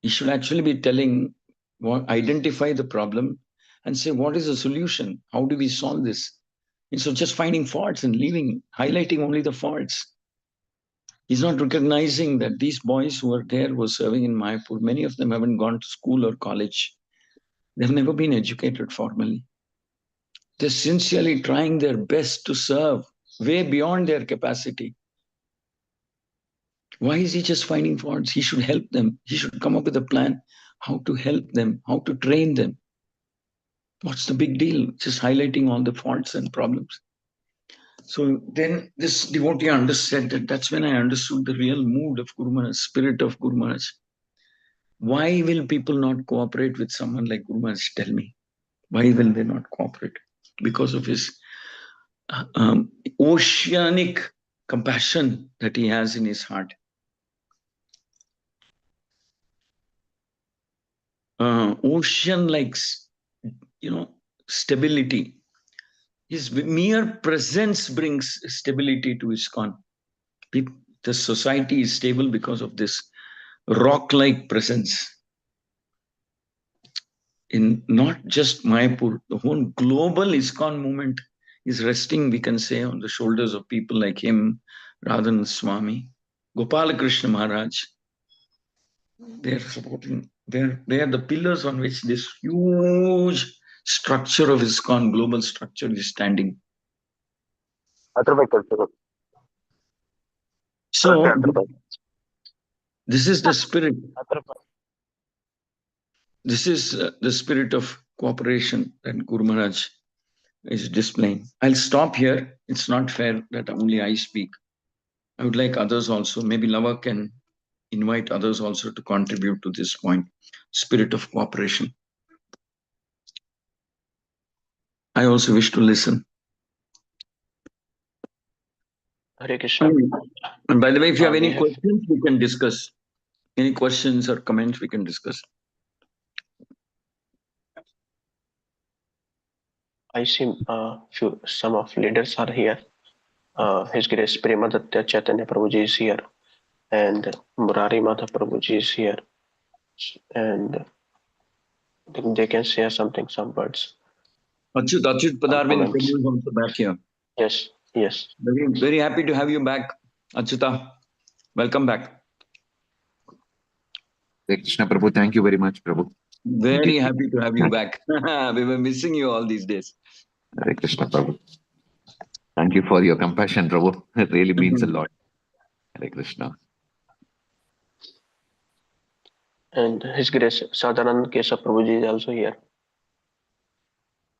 He should actually be telling, identify the problem and say, what is the solution? How do we solve this? Instead of just finding faults and highlighting only the faults. He's not recognizing that these boys who are there were serving in Mayapur. Many of them haven't gone to school or college. They've never been educated formally. They're sincerely trying their best to serve way beyond their capacity. Why is he just finding faults? He should help them. He should come up with a plan how to help them, how to train them. What's the big deal? Just highlighting all the faults and problems. So then this devotee understood that. That's when I understood the real mood of Guru Maharaj, spirit of Guru Maharaj. Why will people not cooperate with someone like Guru Maharaj? Tell me. Why will they not cooperate? Because of his oceanic compassion that he has in his heart. Ocean-like, stability. His mere presence brings stability to Iskcon. The society is stable because of this rock-like presence. In not just Mayapur, the whole global Iskcon movement is resting, we can say, on the shoulders of people like him, Radhan Swami, Gopala Krishna Maharaj. They are supporting, they are the pillars on which this huge structure of Iskcon, global structure, is standing. So, this is the spirit. This is the spirit of cooperation that Guru Maharaj is displaying. I'll stop here. It's not fair that only I speak. I would like others also. Maybe Lava can invite others also to contribute to this point. Spirit of cooperation. I also wish to listen. Hare Krishna. And by the way, if you have any questions, we can discuss. Any questions or comments, we can discuss. I see some of leaders are here. His Grace Premadatta Chaitanya Prabhuji is here, and Murari Madha Prabhuji is here, and they can share something, some words. Achyut Padarvin Prabhu is also back here. Yes, yes. Very, very happy to have you back, Achyuta. Welcome back. Krishna Prabhu, thank you very much, Prabhu. Very happy to have you back. We were missing you all these days. Hare Krishna Prabhu. Thank you for your compassion, Prabhu. It really means a lot. Hare Krishna. And His Grace Sadhanand Keshav Prabhuji is also here.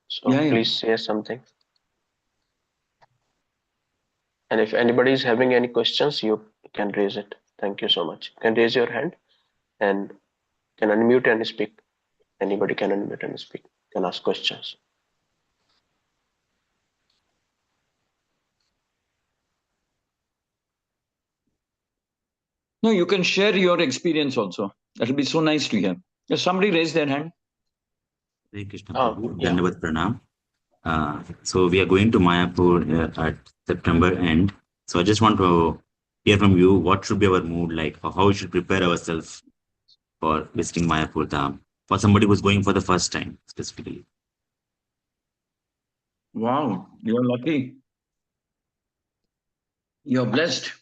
So please share something. And if anybody is having any questions, you can raise it. Thank you so much. You can raise your hand and can unmute and speak. Anybody can unmute and speak. Can ask questions. No, you can share your experience also. That will be so nice to hear. If somebody raised their hand. Hare Krishna Prabhu. Dhanavad Pranam. So we are going to Mayapur at September end. So I just want to hear from you, what should be our mood like, or how we should prepare ourselves for visiting Mayapur Dham, for somebody who's going for the first time specifically. Wow, you're lucky. You're blessed.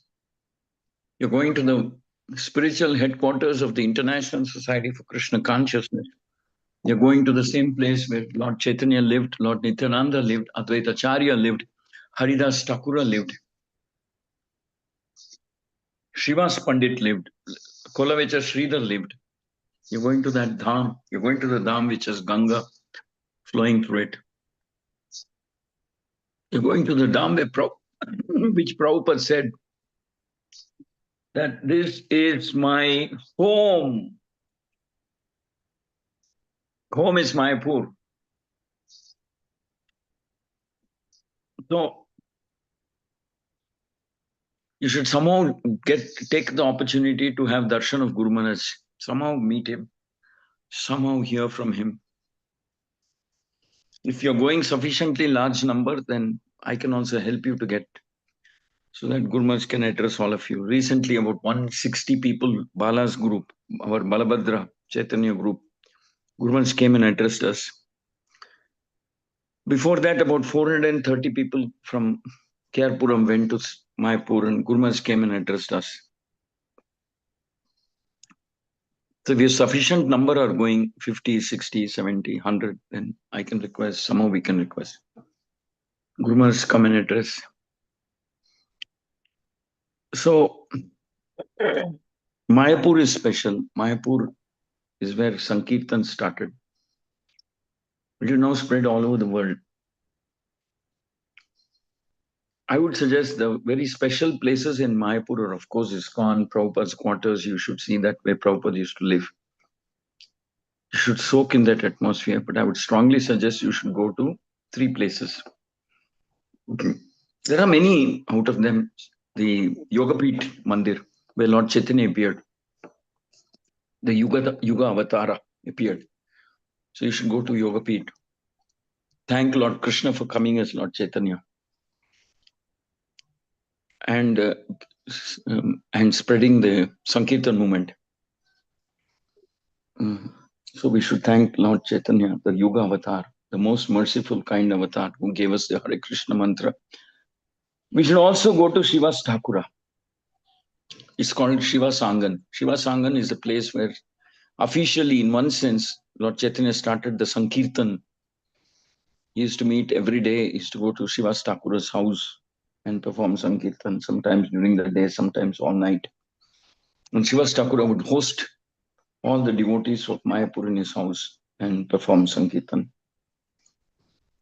You're going to the spiritual headquarters of the International Society for Krishna Consciousness. You're going to the same place where Lord Chaitanya lived, Lord Nityananda lived, Advaita Acharya lived, Haridas Thakura lived, Srivas Pandit lived, Kolavecha Sridhar lived. You're going to that dham. You're going to the dham which has Ganga flowing through it. You're going to the dham which Prabhupada said that this is my home. Home is Mayapur. So you should somehow take the opportunity to have darshan of Guru Maharaj, somehow meet him, somehow hear from him. If you're going sufficiently large number, then I can also help you to get, so that Guru Maharaj can address all of you. Recently, about 160 people, Bala's group, our Balabhadra Chaitanya group, Guru Maharaj came and addressed us. Before that, about 430 people from Kerpuram went to Mayapur, and Gurmas came and addressed us. So if a sufficient number are going 50, 60, 70, 100, then I can request, somehow we can request. Gurmas come and address. So Mayapur is special. Mayapur is where Sankirtan started. It is now spread all over the world. I would suggest the very special places in Mayapur are, of course, Iskcon, Prabhupada's quarters. You should see that where Prabhupada used to live. You should soak in that atmosphere, but I would strongly suggest you should go to 3 places. Okay. There are many out of them. The Yogapit Mandir, where Lord Chaitanya appeared. The Yuga Avatara appeared. So you should go to Yogapit. Thank Lord Krishna for coming as Lord Chaitanya. And spreading the Sankirtan movement. So we should thank Lord Chaitanya, the Yuga Avatar, the most merciful, kind Avatar who gave us the Hare Krishna mantra. We should also go to Shiva's Thakura. It's called Shiva Sangan. Shiva Sangan is a place where officially, in one sense, Lord Chaitanya started the Sankirtan. He used to meet every day. He used to go to Shiva Thakura's house and perform Sankirtan, sometimes during the day, sometimes all night. And Shiva Thakura would host all the devotees of Mayapur in his house and perform Sankirtan.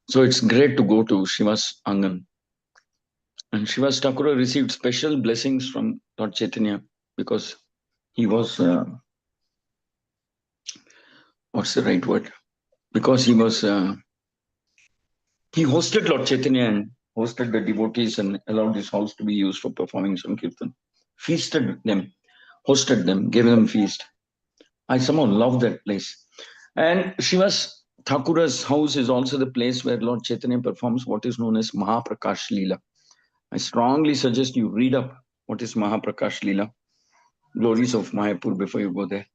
So it's great to go to Shiva's Angan. And Shiva Thakura received special blessings from Lord Chaitanya because he was, what's the right word? Because he was, he hosted Lord Chaitanya and hosted the devotees and allowed his house to be used for performing Sankirtan. Feasted them, hosted them, gave them feast. I somehow love that place. And Shiva's Thakura's house is also the place where Lord Chaitanya performs what is known as Mahaprakash Leela. I strongly suggest you read up what is Mahaprakash Leela, glories of Mayapur before you go there.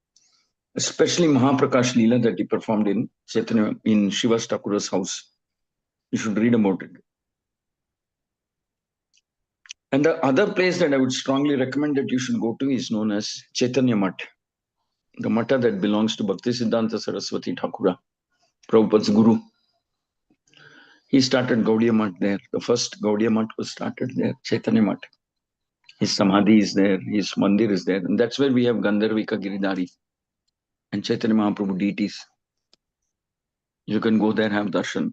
Especially Mahaprakash Leela that he performed in Chaitanya, in Shiva's Thakura's house. You should read about it. And the other place that I would strongly recommend that you should go to is known as Chaitanya Math, the Matha that belongs to Bhaktisiddhanta Saraswati Thakura, Prabhupada's guru. He started Gaudiya Math there. The first Gaudiya Math was started there, Chaitanya Math. His Samadhi is there, his Mandir is there. And that's where we have Gandharvika Giridhari and Chaitanya Mahaprabhu deities. You can go there, have darshan,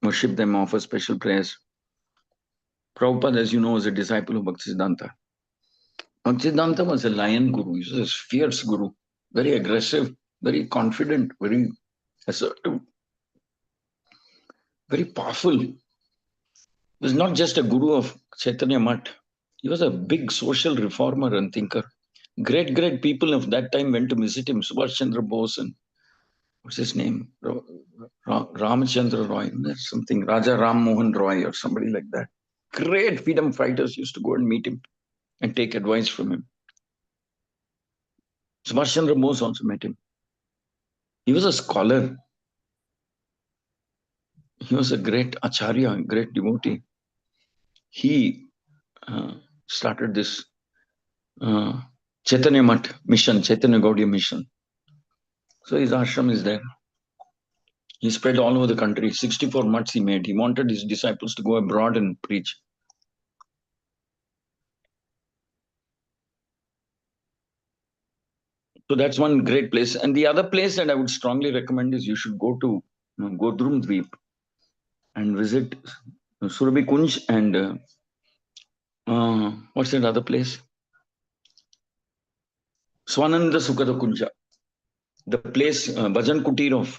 worship them, offer special prayers. Prabhupada, as you know, was a disciple of Bhaktisiddhanta. Bhaktisiddhanta was a lion guru. He was a fierce guru, very aggressive, very confident, very assertive, very powerful. He was not just a guru of Chaitanya Math. He was a big social reformer and thinker. Great people of that time went to visit him. Subhash Chandra Bose and what's his name? Ramachandra Roy. That's something. Raja Ram Mohan Roy or somebody like that. Great freedom fighters used to go and meet him and take advice from him. Subhash Chandra Bose also met him. He was a scholar. He was a great acharya, great devotee. He started this Chaitanya Math mission, Chaitanya Gaudiya mission. So his ashram is there. He spread all over the country. 64 maths he made. He wanted his disciples to go abroad and preach. So that's one great place. And the other place that I would strongly recommend is you should go to Godrum Dweep and visit Surabhi Kunj and what's that other place? Swananda Sukada Kunja. The place, Bhajan Kutir of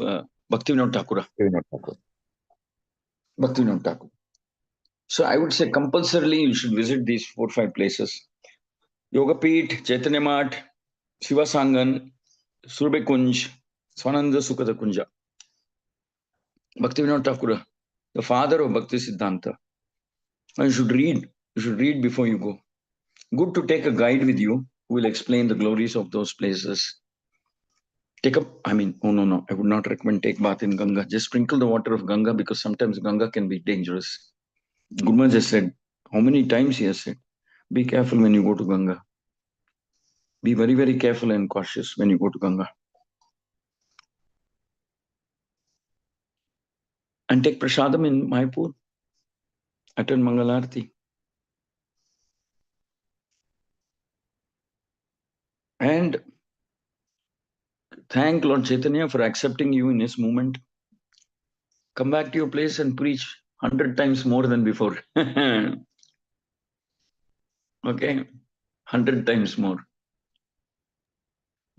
Bhaktivinoda Thakura. Bhaktivinoda Thakur. So I would say compulsorily you should visit these 4 or 5 places. Yogapit, Chaitanya Math, Shiva Sangan, Surabhi Kunj, Swananda Sukada Kunja. Bhaktivinoda Thakura, the father of Bhakti Siddhanta. And you should read. You should read before you go. Good to take a guide with you who will explain the glories of those places. Take up, I mean, oh no, I would not recommend take bath in Ganga. Just sprinkle the water of Ganga, because sometimes Ganga can be dangerous. Guru Maharaj just said, how many times he has said, be careful when you go to Ganga. Be very, very careful and cautious when you go to Ganga. And take prasadam in Mayapur. Attend Mangalarti. And thank Lord Chaitanya for accepting you in his movement. Come back to your place and preach 100 times more than before. Okay? 100 times more.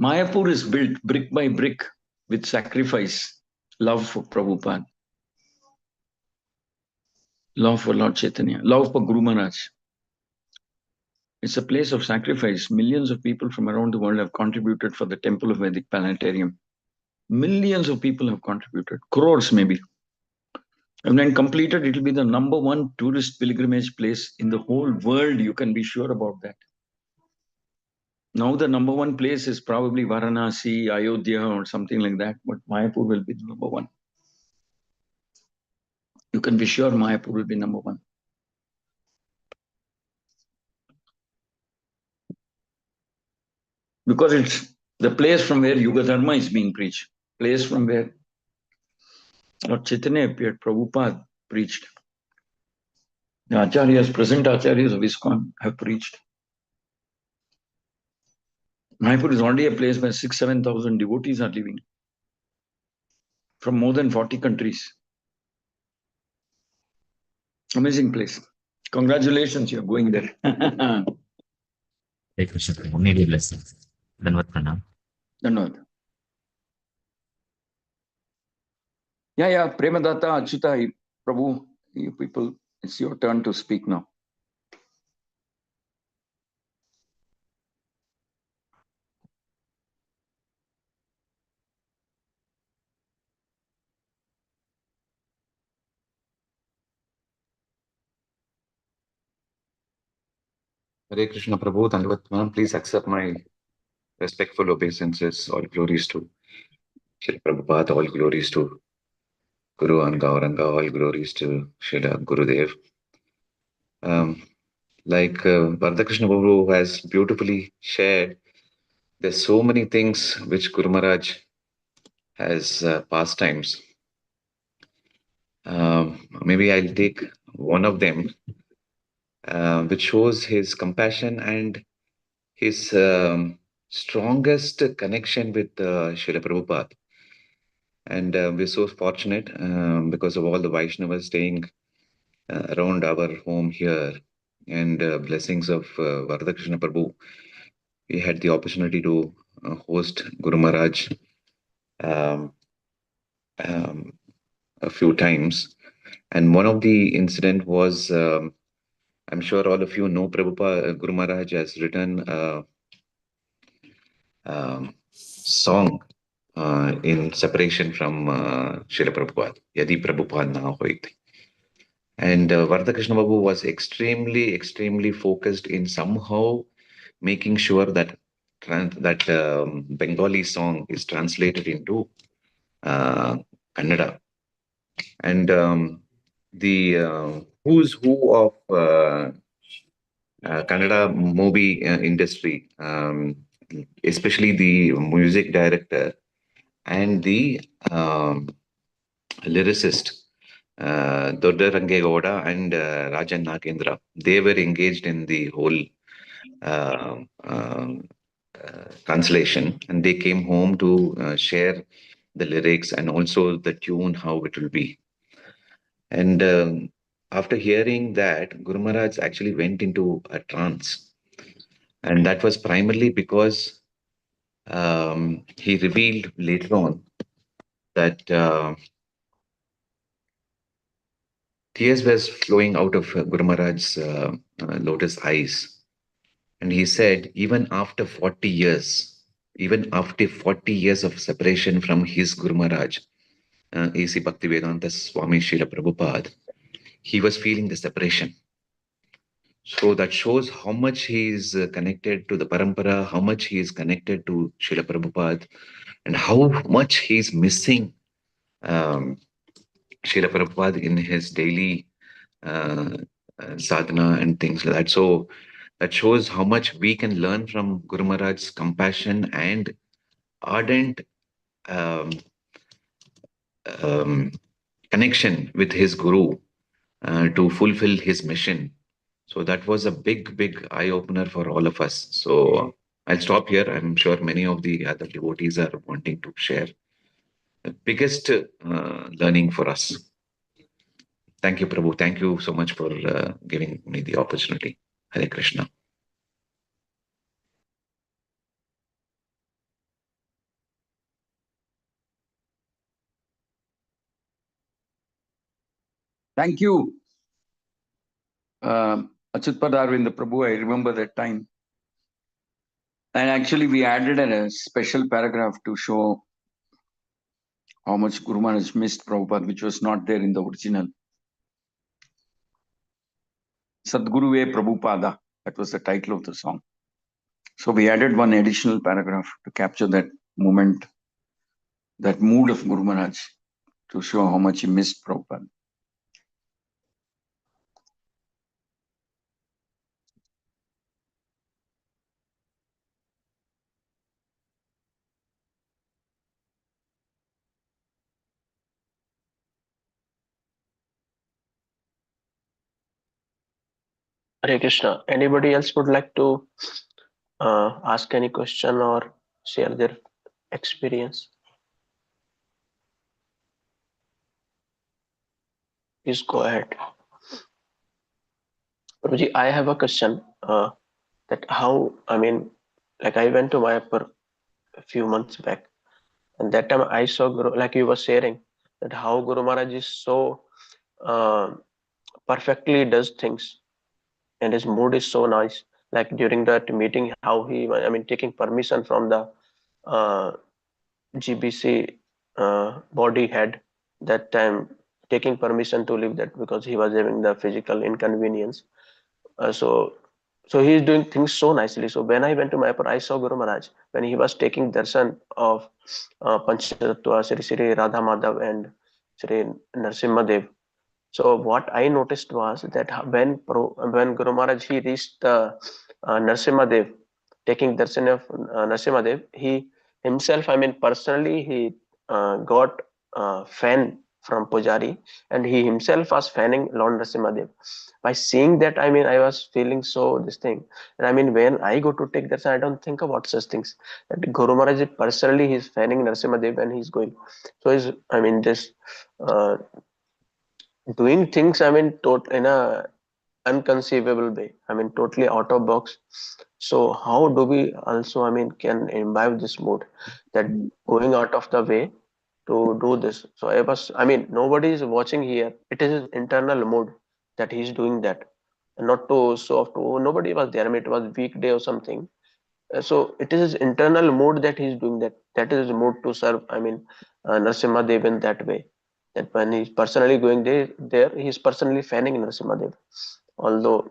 Mayapur is built brick by brick with sacrifice, love for Prabhupada, love for Lord Chaitanya, love for Guru Maharaj. It's a place of sacrifice. Millions of people from around the world have contributed for the Temple of Vedic Planetarium. Millions of people have contributed, crores maybe. And when completed, it will be the #1 tourist pilgrimage place in the whole world. You can be sure about that. Now the #1 place is probably Varanasi, Ayodhya, or something like that, but Mayapur will be the #1. You can be sure Mayapur will be #1. Because it's the place from where Yuga Dharma is being preached, place from where Lord Chaitanya appeared, Prabhupada preached. The Acharyas, present Acharyas of Iskcon have preached. Mayapur is already a place where 6,000-7,000 devotees are living from more than 40 countries. Amazing place. Congratulations, you're going there. Hey Krishna, only blessings. Dandavat pranam. Dhanavad. Yeah, Premadatta, Achyuta, Prabhu, you people, it's your turn to speak now. Hare Krishna Prabhu, Dandavat Pranam. Please accept my respectful obeisances. All glories to Srila Prabhupada, all glories to Guru and Gauranga, all glories to Srila Gurudev. Like Vardhakrishna Prabhu has beautifully shared, there's so many things which Guru Maharaj has pastimes. Maybe I'll take one of them, which shows his compassion and his strongest connection with Srila Prabhupada. And we're so fortunate because of all the Vaishnavas staying around our home here, and blessings of Vardhakrishna Prabhu. We had the opportunity to host Guru Maharaj a few times. And one of the incident was, I'm sure all of you know, Prabhupada, Guru Maharaj has written a song in separation from Srila Prabhupada, Yadi Prabhupada Na Hoit. And Vardhakrishna Babu was extremely focused in somehow making sure that Bengali song is translated into Kannada. And the who's who of Kannada movie industry, especially the music director and the lyricist, Dodda Rangegowda and Rajan Nagendra, they were engaged in the whole translation, and they came home to share the lyrics and also the tune, how it will be. And after hearing that, Guru Maharaj actually went into a trance. And that was primarily because he revealed later on that tears were flowing out of Guru Maharaj's lotus eyes. And he said, even after 40 years of separation from his Guru Maharaj, A.C. Bhaktivedanta Swami Srila Prabhupada, he was feeling the separation. So that shows how much he is connected to the parampara, how much he is connected to Srila Prabhupada, and how much he is missing um, Srila Prabhupada in his daily uh, sadhana and things like that. So that shows how much we can learn from Guru Maharaj's compassion and ardent um, um, connection with his Guru to fulfill his mission. So that was a big eye opener for all of us. So I'll stop here. I'm sure many of the other devotees are wanting to share the biggest learning for us. Thank you, Prabhu. Thank you so much for giving me the opportunity. Hare Krishna. Thank you, Achutpad Arvind Prabhu. I remember that time. And actually, we added a special paragraph to show how much Guru Maharaj missed Prabhupada, which was not there in the original. Sadguruve Prabhupada, that was the title of the song. So we added one additional paragraph to capture that moment, that mood of Guru Maharaj, to show how much he missed Prabhupada. Hare Krishna. Anybody else would like to ask any question or share their experience? Please go ahead. Prabhuji, I have a question. That how, I mean, like I went to Mayapur a few months back, and that time I saw Guru, like you were sharing, that how Guru Maharaj is so perfectly does things, and his mood is so nice. Like during that meeting, how he, I mean, taking permission from the uh, GBC body head that time, taking permission to leave that because he was having the physical inconvenience. So he is doing things so nicely. So when I went to Mayapur, I saw Guru Maharaj when he was taking darshan of Panchatattva, Sri Sri Radha Madhav and Sri Narasimha Dev. So what I noticed was that when Guru Maharaj he reached the Narasimha Dev, taking darshan of Narasimha Dev, he himself, I mean personally, he got fan from Pujari, and he himself was fanning Lord Narasimha Dev. By seeing that, I mean I was feeling so this thing. And I mean when I go to take darshan, I don't think about such things. That Guru Maharaj personally he's fanning Narasimha Dev and he's going. So is I mean this. Doing things, I mean in a unconceivable way, I mean totally out of box. So how do we also, I mean, can imbibe this mood, that going out of the way to do this? So I mean nobody is watching here, it is his internal mood that he's doing that, and not to show off to nobody was there. I mean it was weekday or something. So it is his internal mood that he's doing that. That is his mood to serve. I mean, Narasimha Dev in that way. That when he's personally going there he's personally fanning Narasimha Dev. Although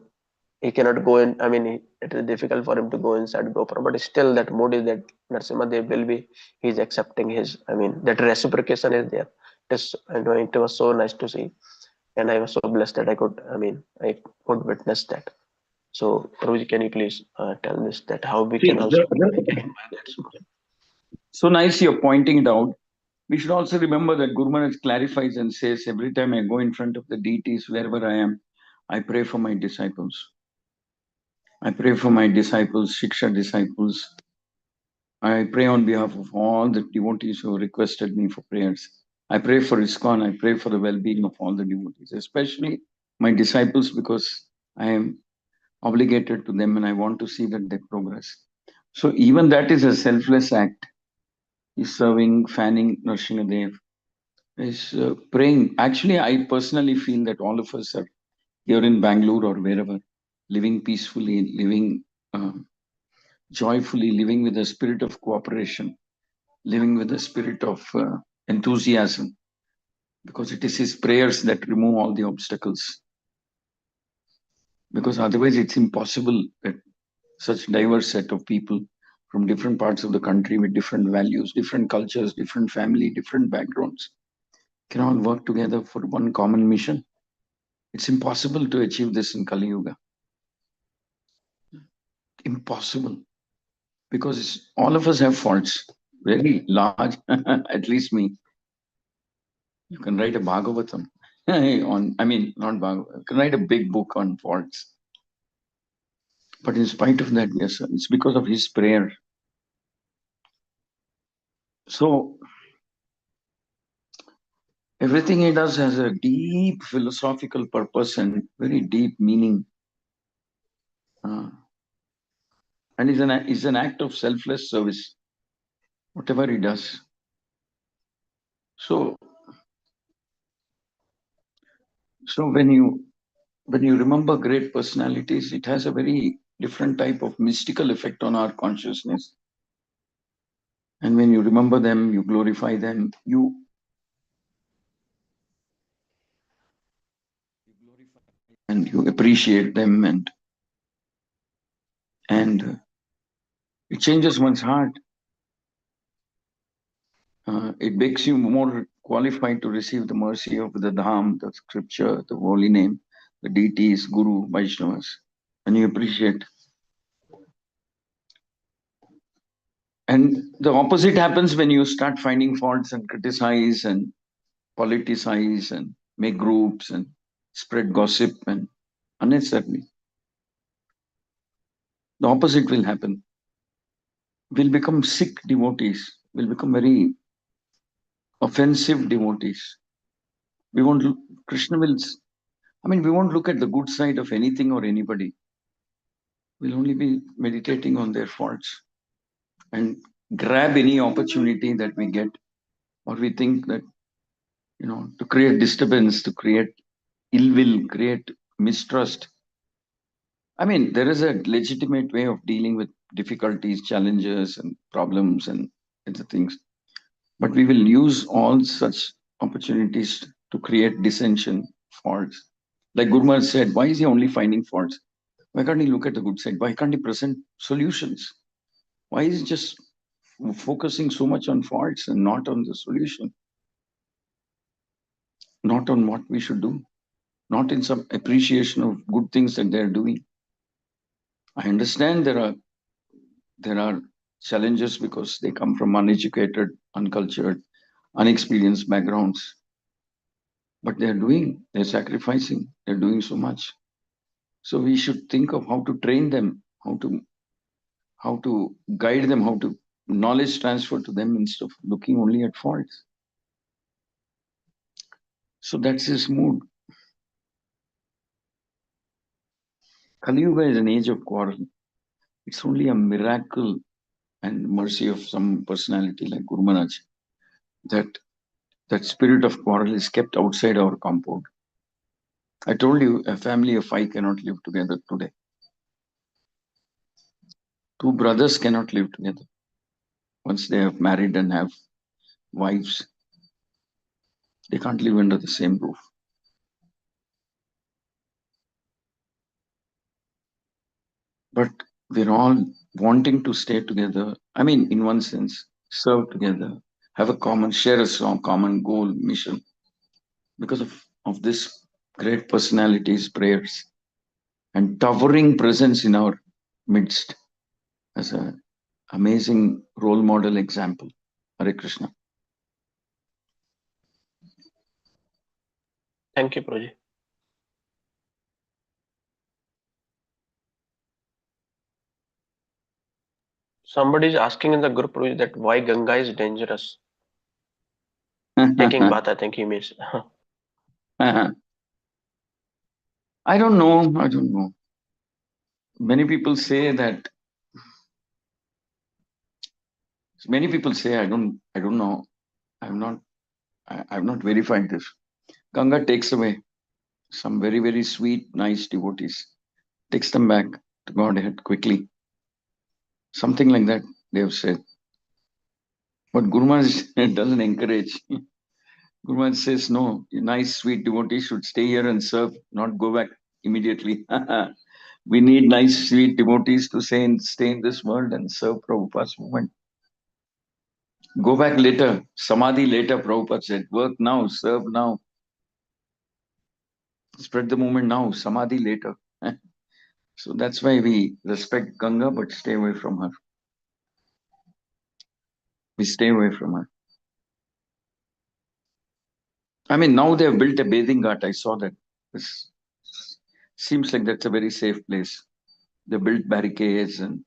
he cannot go in. I mean, it is difficult for him to go inside GoPro, but still that mood is that Narasimha Dev will be. He's accepting his. I mean, that reciprocation is there. It is. I know it was so nice to see, and I was so blessed that I could. I mean, I could witness that. So, Prabhuji, can you please tell this that how we can also so nice you're pointing it out. We should also remember that Guru Maharaj clarifies and says, every time I go in front of the deities, wherever I am, I pray for my disciples. I pray for my disciples, Shiksha disciples. I pray on behalf of all the devotees who requested me for prayers. I pray for Iskcon. I pray for the well-being of all the devotees, especially my disciples, because I am obligated to them and I want to see that they progress. So even that is a selfless act. Is serving, fanning Narasimha, is praying. Actually, I personally feel that all of us are here in Bangalore or wherever, living peacefully, living joyfully, living with a spirit of cooperation, living with a spirit of enthusiasm, because it is his prayers that remove all the obstacles. Because otherwise it's impossible that such diverse set of people from different parts of the country with different values, different cultures, different family, different backgrounds can all work together for one common mission. It's impossible to achieve this in Kali Yuga. Impossible. Because all of us have faults, very large, at least me. You can write a Bhagavatam on, I mean, not Bhagavatam, you can write a big book on faults. But in spite of that, yes, sir, it's because of his prayer. So everything he does has a deep philosophical purpose and very deep meaning. And is an act of selfless service, whatever he does. So when you remember great personalities, it has a very different type of mystical effect on our consciousness. And when you remember them, you glorify them, you appreciate them, and it changes one's heart. It makes you more qualified to receive the mercy of the Dham, the scripture, the holy name, the deities, Guru, Vaishnavas, and you appreciate. And the opposite happens when you start finding faults and criticize and politicize and make groups and spread gossip and unnecessarily. The opposite will happen. We'll become sick devotees. We'll become very offensive devotees. We won't look, Krishna will, we won't look at the good side of anything or anybody. We'll only be meditating on their faults and grab any opportunity that we get, or we think that, to create disturbance, to create ill will, create mistrust. There is a legitimate way of dealing with difficulties, challenges, and problems and other things. But we will use all such opportunities to create dissension, faults. Like Guru Maharaj said, why is he only finding faults? Why can't he look at the good side? Why can't he present solutions? Why is he just focusing so much on faults and not on the solution? Not on what we should do, not in some appreciation of good things that they're doing. I understand there are challenges because they come from uneducated, uncultured, unexperienced backgrounds. But they're sacrificing, they're doing so much. So we should think of how to train them, how to guide them, how to knowledge transfer to them instead of looking only at faults. So that's his mood. Kali Yuga is an age of quarrel. It's only a miracle and mercy of some personality like Guru Maharaj that spirit of quarrel is kept outside our compound. I told you, a family of 5 cannot live together today. 2 brothers cannot live together. Once they have married and have wives, they can't live under the same roof. But we're all wanting to stay together. In one sense, serve together, have a share a common goal, mission. Because of this great personality's prayers and towering presence in our midst as an amazing role model example. Hare Krishna. Thank you, Prabhuji. Somebody is asking in the group, Prabhuji, that why Ganga is dangerous. Taking bath, I think he means. I don't know. Many people say, I don't know. I've not verified this. Ganga takes away some very, very sweet, nice devotees, takes them back to Godhead quickly. Something like that they have said. But Guru Maharaj doesn't encourage. Guru Maharaj says, no, nice, sweet devotees should stay here and serve, not go back immediately. We need nice, sweet devotees to stay in this world and serve Prabhupada's movement. Go back later, samadhi later, Prabhupada said. Work now, serve now. Spread the movement now, samadhi later. So that's why we respect Ganga, but stay away from her. We stay away from her. I mean, now they have built a bathing ghat. I saw that. This seems like that's a very safe place. They built barricades and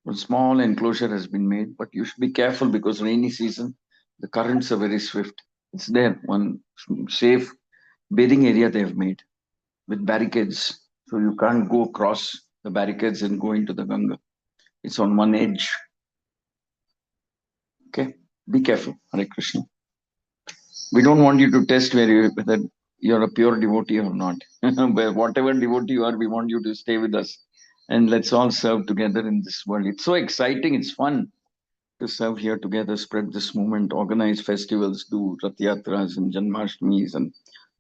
a small enclosure has been made, but you should be careful because rainy season, the currents are very swift. It's there, one safe bathing area they have made with barricades. So you can't go across the barricades and go into the Ganga. It's on one edge. Okay, be careful. Hare Krishna. We don't want you to test whether you're a pure devotee or not. But whatever devotee you are, we want you to stay with us. And let's all serve together in this world. It's so exciting. It's fun to serve here together, spread this movement, organize festivals, do Rath Yatras and Janmashtamis and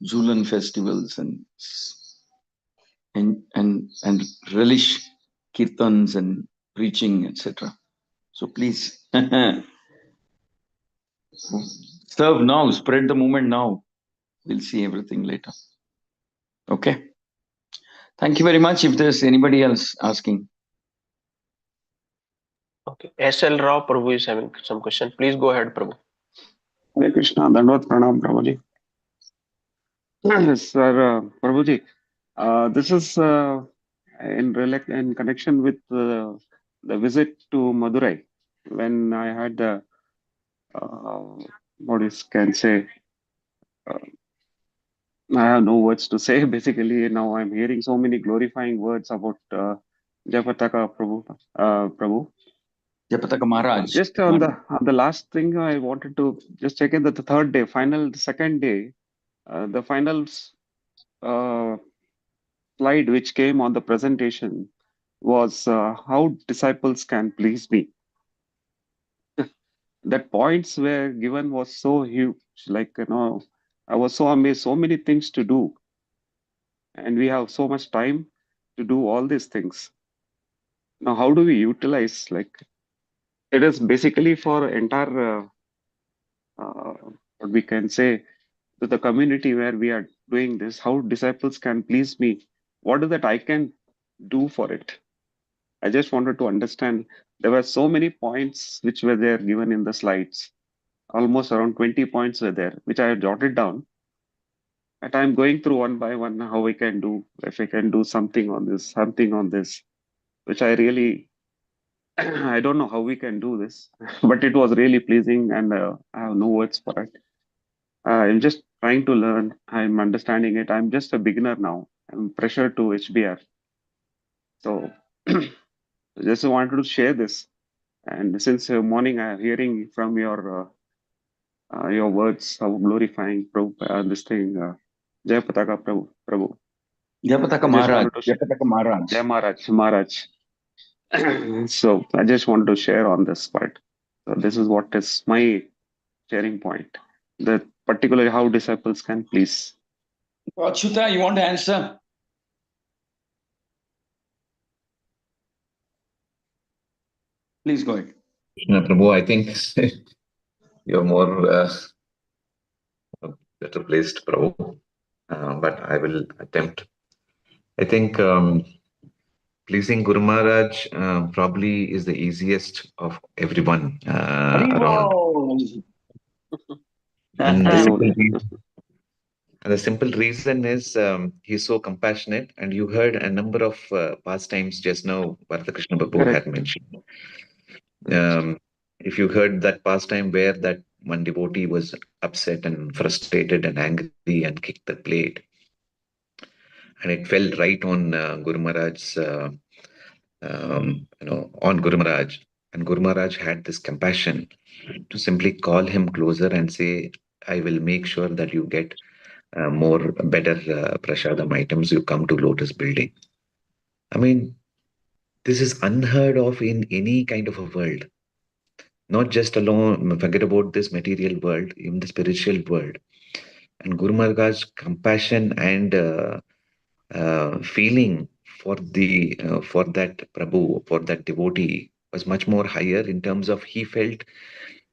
Julan festivals and relish kirtans and preaching, etc. So please serve now, spread the movement now. We'll see everything later. Okay. Thank you very much. If there's anybody else asking. Okay. SL Rao Prabhu is having some question. Please go ahead, Prabhu. Hare Krishna, Dandavat Pranam, Prabhuji. Sir, Prabhuji, this is in connection with the visit to Madurai when I had the what is can say. I have no words to say. Basically, now I'm hearing so many glorifying words about Japataka Prabhu. Japataka Maharaj. Just on the last thing, I wanted to just check in that the third day, the second day, the final slide which came on the presentation was how disciples can please me. That points were given was so huge, like I was so amazed, so many things to do, and we have so much time to do all these things. Now, how do we utilize? Like, it is basically for entire what we can say to the community where we are doing this. How disciples can please me? What is that I can do for it? I just wanted to understand. There were so many points which were there given in the slides. Almost around 20 points were there, which I had jotted down. And I'm going through one by one how we can do, if I can do something on this, which I really, I don't know how we can do this, but it was really pleasing and I have no words for it. I'm just trying to learn. I'm understanding it. I'm just a beginner now. I'm pressured to HBR. So just wanted to share this. And since morning, I'm hearing from your words of glorifying Prabhu, this thing, Jai Pataka Prabhu. Japataka Maharaj. Japataka Maharaj. Jai Maharaj. So I just wanted to share on this part. So this is what is my sharing point. That particularly how disciples can please. Achyuta, you want to answer? Please go ahead. Krishna Prabhu, I think you're more better placed, Prabhu, but I will attempt. I think pleasing Guru Maharaj probably is the easiest of everyone around. And the simple reason is he's so compassionate, and you heard a number of pastimes just now Bharata-Krishna Prabhu had mentioned. If you heard that pastime where that one devotee was upset and frustrated and angry and kicked the plate, and it fell right on Guru Maharaj's, on Guru Maharaj, and Guru Maharaj had this compassion to simply call him closer and say, I will make sure that you get better prasadam items, you come to Lotus building. I mean, this is unheard of in any kind of a world. Not just alone, forget about this material world, in the spiritual world. And Guru Maharaj's compassion and feeling for that Prabhu, for that devotee, was much more higher in terms of he felt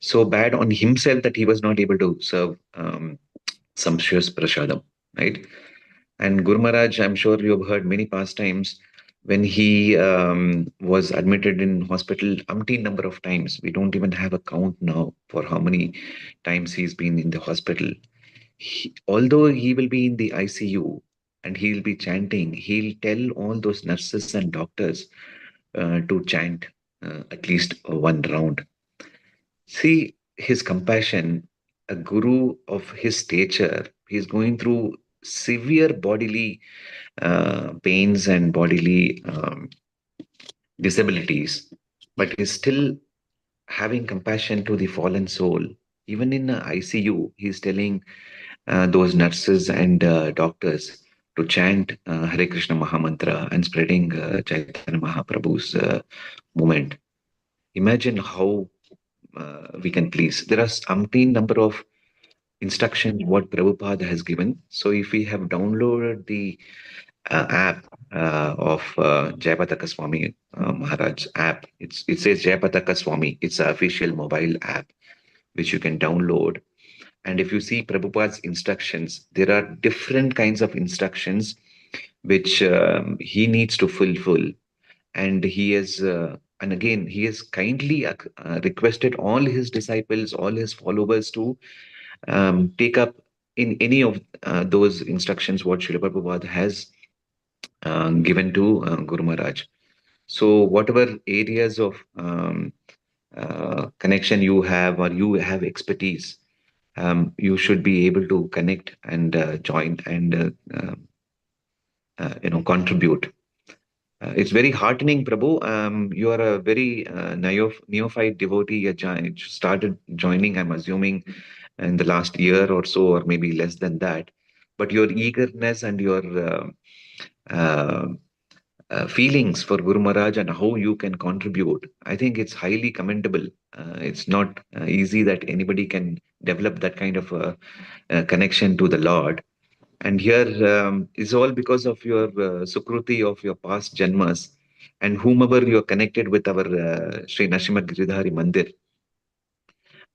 so bad on himself that he was not able to serve sumptuous prasadam, right? And Guru Maharaj, I'm sure you've heard many pastimes when he was admitted in hospital umpteen number of times. We don't even have a count now for how many times he's been in the hospital. Although he will be in the ICU and he'll be chanting, he'll tell all those nurses and doctors to chant at least one round. See his compassion, a guru of his stature, he's going through severe bodily pains and bodily disabilities, but he's still having compassion to the fallen soul. Even in ICU, he's telling those nurses and doctors to chant Hare Krishna Mahamantra and spreading Chaitanya Mahaprabhu's movement. Imagine how we can please. There are umpteen number of instructions what Prabhupada has given. So if we have downloaded the app of Jayapataka Swami Maharaj app, it says Jayapataka Swami. It's an official mobile app which you can download. And if you see Prabhupada's instructions, there are different kinds of instructions which he needs to fulfill. And he has, and again, he has kindly requested all his disciples, all his followers to take up in any of those instructions what Srila Prabhupada has given to Guru Maharaj. So whatever areas of connection you have or you have expertise, you should be able to connect and join and contribute. It's very heartening, Prabhu. You are a very neophyte devotee. You started joining, I'm assuming, in the last year or so, or maybe less than that. But your eagerness and your uh, feelings for Guru Maharaj and how you can contribute, I think it's highly commendable. It's not easy that anybody can develop that kind of connection to the Lord. And here is all because of your sukruti of your past janmas and whomever you are connected with our Sri Narasimha Giridhari Mandir.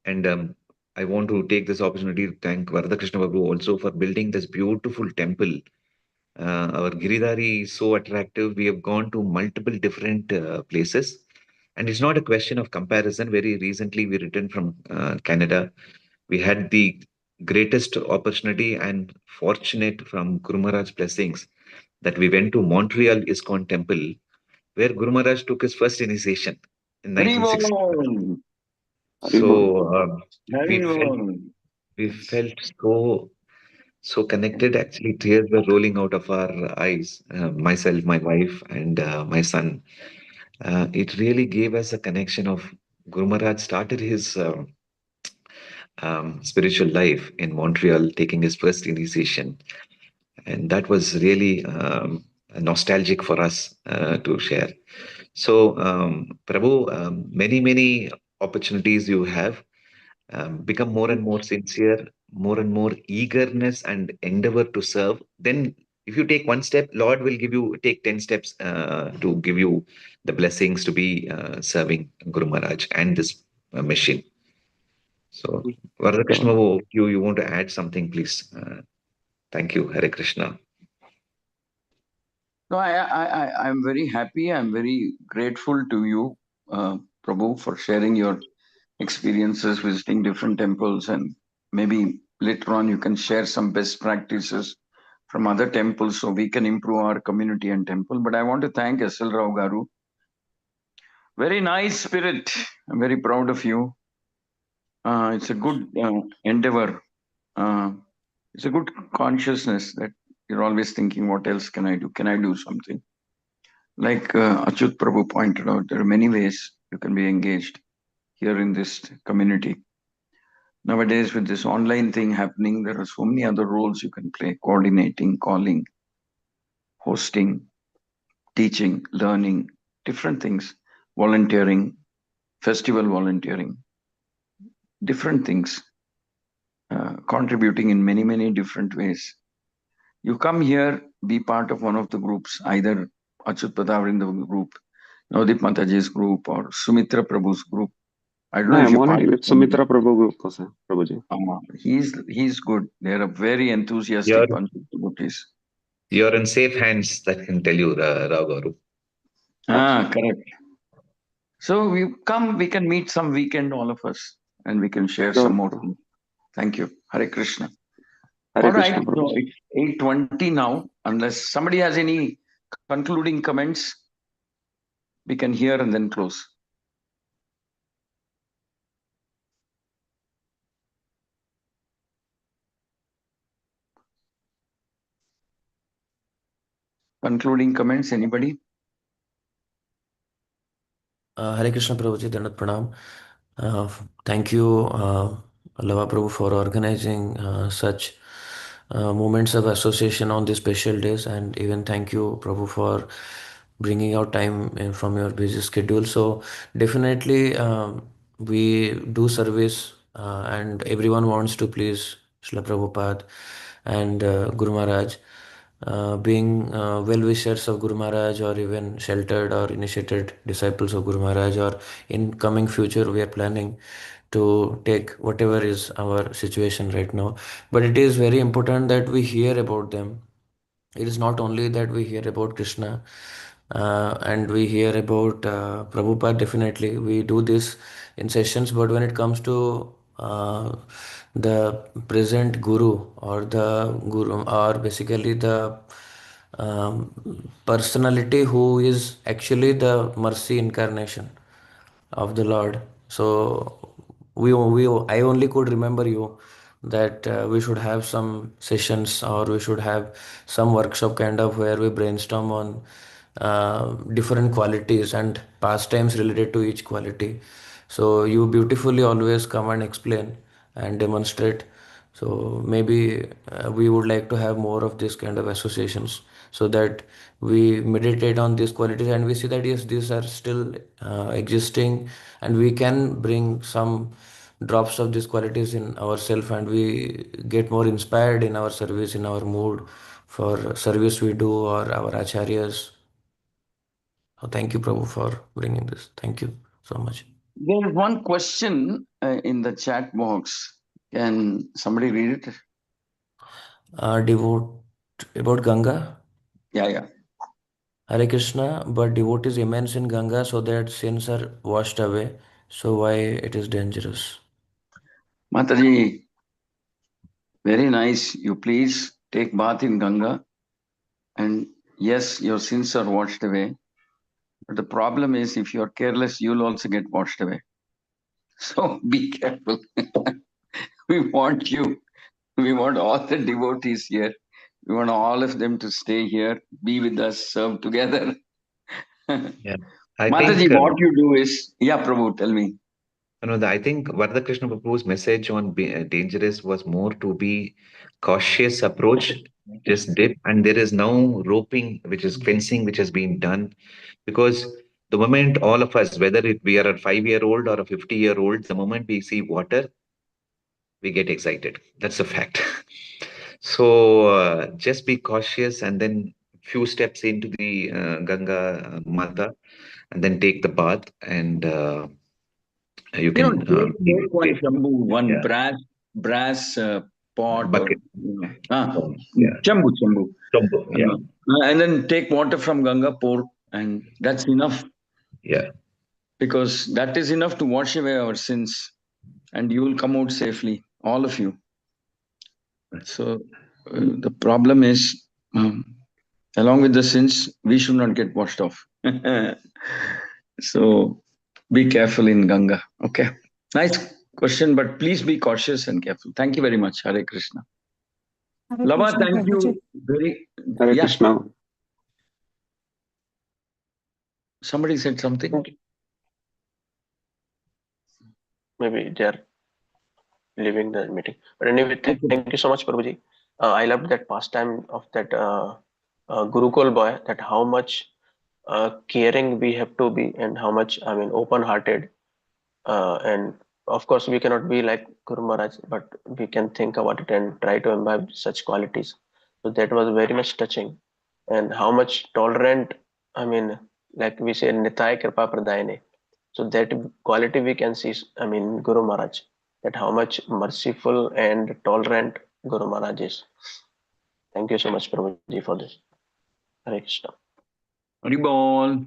And I want to take this opportunity to thank Krishna Babu also for building this beautiful temple. Our Giridhari is so attractive. We have gone to multiple different places. And it's not a question of comparison. Very recently, we returned from Canada. We had the greatest opportunity and fortunate from Guru Maharaj's blessings that we went to Montreal Iskcon temple, where Guru Maharaj took his first initiation in 1960. Haribol. So Haribol. we felt so connected. Actually, tears were rolling out of our eyes. Myself, my wife, and my son. It really gave us a connection of Guru Maharaj started his spiritual life in Montreal, taking his first initiation, and that was really nostalgic for us to share. So, Prabhu, many opportunities you have. Become more and more sincere, more and more eagerness and endeavor to serve. Then, if you take one step, Lord will take 10 steps to give you the blessings to be serving Guru Maharaj and this mission. So, Varada Krishna, you want to add something, please? Thank you, Hare Krishna. No, I'm very happy. I'm very grateful to you, Prabhu, for sharing your experiences visiting different temples, and maybe later on you can share some best practices from other temples so we can improve our community and temple. But I want to thank S.L. Rao Garu. Very nice spirit. I'm very proud of you. It's a good endeavor. It's a good consciousness that you're always thinking, what else can I do? Can I do something? Like Achyut Prabhu pointed out, there are many ways you can be engaged here in this community. Nowadays, with this online thing happening, there are so many other roles you can play: coordinating, calling, hosting, teaching, learning, different things, volunteering, festival volunteering, different things, contributing in many different ways. You come here be part of one of the groups, either Achyut Pradavrinda group, Navdeep Mataji's group, or Sumitra Prabhu's group. I don't know No, if I'm you're part already of with Sumitra Prabhu group, sir, Prabhuji. He's good. They're a very You're, enthusiastic bunch of devotees. you're in safe hands, that can tell you, Rao Gauru. Correct. So we can meet some weekend, all of us, and we can share some more things. Thank you. Hare Krishna. Hare All right, Krishna, so Prabhuji. it's 8:20 now. Unless somebody has any concluding comments, we can hear and then close. Concluding comments, anybody? Hare Krishna Prabhuji, Dandat Pranam. Thank you, Lava Prabhu, for organizing such moments of association on these special days, and even thank you, Prabhu, for bringing out time from your busy schedule. So definitely, we do service, and everyone wants to please Srila Prabhupada and Guru Maharaj. Being well-wishers of Guru Maharaj, or even sheltered or initiated disciples of Guru Maharaj, or in coming future we are planning to take whatever is our situation right now. But it is very important that we hear about them. It is not only that we hear about Krishna and we hear about Prabhupada. Definitely we do this in sessions, but when it comes to the present guru, or the guru, or basically the personality who is actually the mercy incarnation of the Lord. So I only could remember you that we should have some sessions, or we should have some workshop kind of, where we brainstorm on different qualities and pastimes related to each quality. So you beautifully always come and explain and demonstrate. So maybe we would like to have more of this kind of associations, so that we meditate on these qualities and we see that yes, these are still existing, and we can bring some drops of these qualities in ourselves, and we get more inspired in our service, in our mood for service we do, or our acharyas. So thank you, Prabhu, for bringing this. Thank you so much. There is one question in the chat box. Can somebody read it? About Ganga. Yeah. Hare Krishna, but devotees immerse in Ganga so that sins are washed away. So why it is dangerous? Mataji, very nice. You please take bath in Ganga, and yes, your sins are washed away. But the problem is, if you are careless, you'll also get washed away. So be careful. We want you. We want all the devotees here. We want all of them to stay here, be with us, serve together. Yeah, I Mataji, think, what you do is, Prabhu, tell me. I think Vardha Krishna Prabhu's message on dangerous was more to be cautious approach, just dip, and there is no roping, which is fencing, which has been done. Because the moment all of us, whether we are a 5-year-old or a 50-year-old, the moment we see water, we get excited. That's a fact. So just be cautious, and then few steps into the Ganga Mata, and then take the bath, and you can take one take, chambu, one yeah, brass pot, bucket. or Yeah. chambu. Yeah. And then take water from Ganga, pour, and that's enough. Yeah. Because that is enough to wash away our sins, and you will come out safely, all of you. So the problem is, along with the sins, we should not get washed off. So be careful in Ganga. Okay. Nice question, but please be cautious and careful. Thank you very much. Hare Krishna. Hare Lava, Krishna, thank Prabhuji. you. Very, Hare yeah. Krishna. Somebody said something. Maybe they are leaving the meeting. But anyway, thank you so much, Prabhuji. I loved that pastime of that Gurukul boy, that how much caring we have to be, and how much, open-hearted. And of course, we cannot be like Guru Maharaj, but we can think about it and try to imbibe such qualities. So that was very much touching. and how much tolerant, I mean, like we say, Nitai Kripa Pradayane. So that quality we can see, I mean, Guru Maharaj, that how much merciful and tolerant Guru Maharaj is. Thank you so much, Prabhuji, for this. Hare Krishna. Haribol.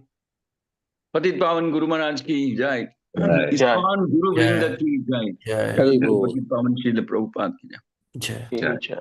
Patit Pavan Guru Maharaj ki jai. Iskcon Guru Vrinda ki jai. Jai. Patit Pavan Srila Prabhupada ki jai. Jai. Jai. Jai.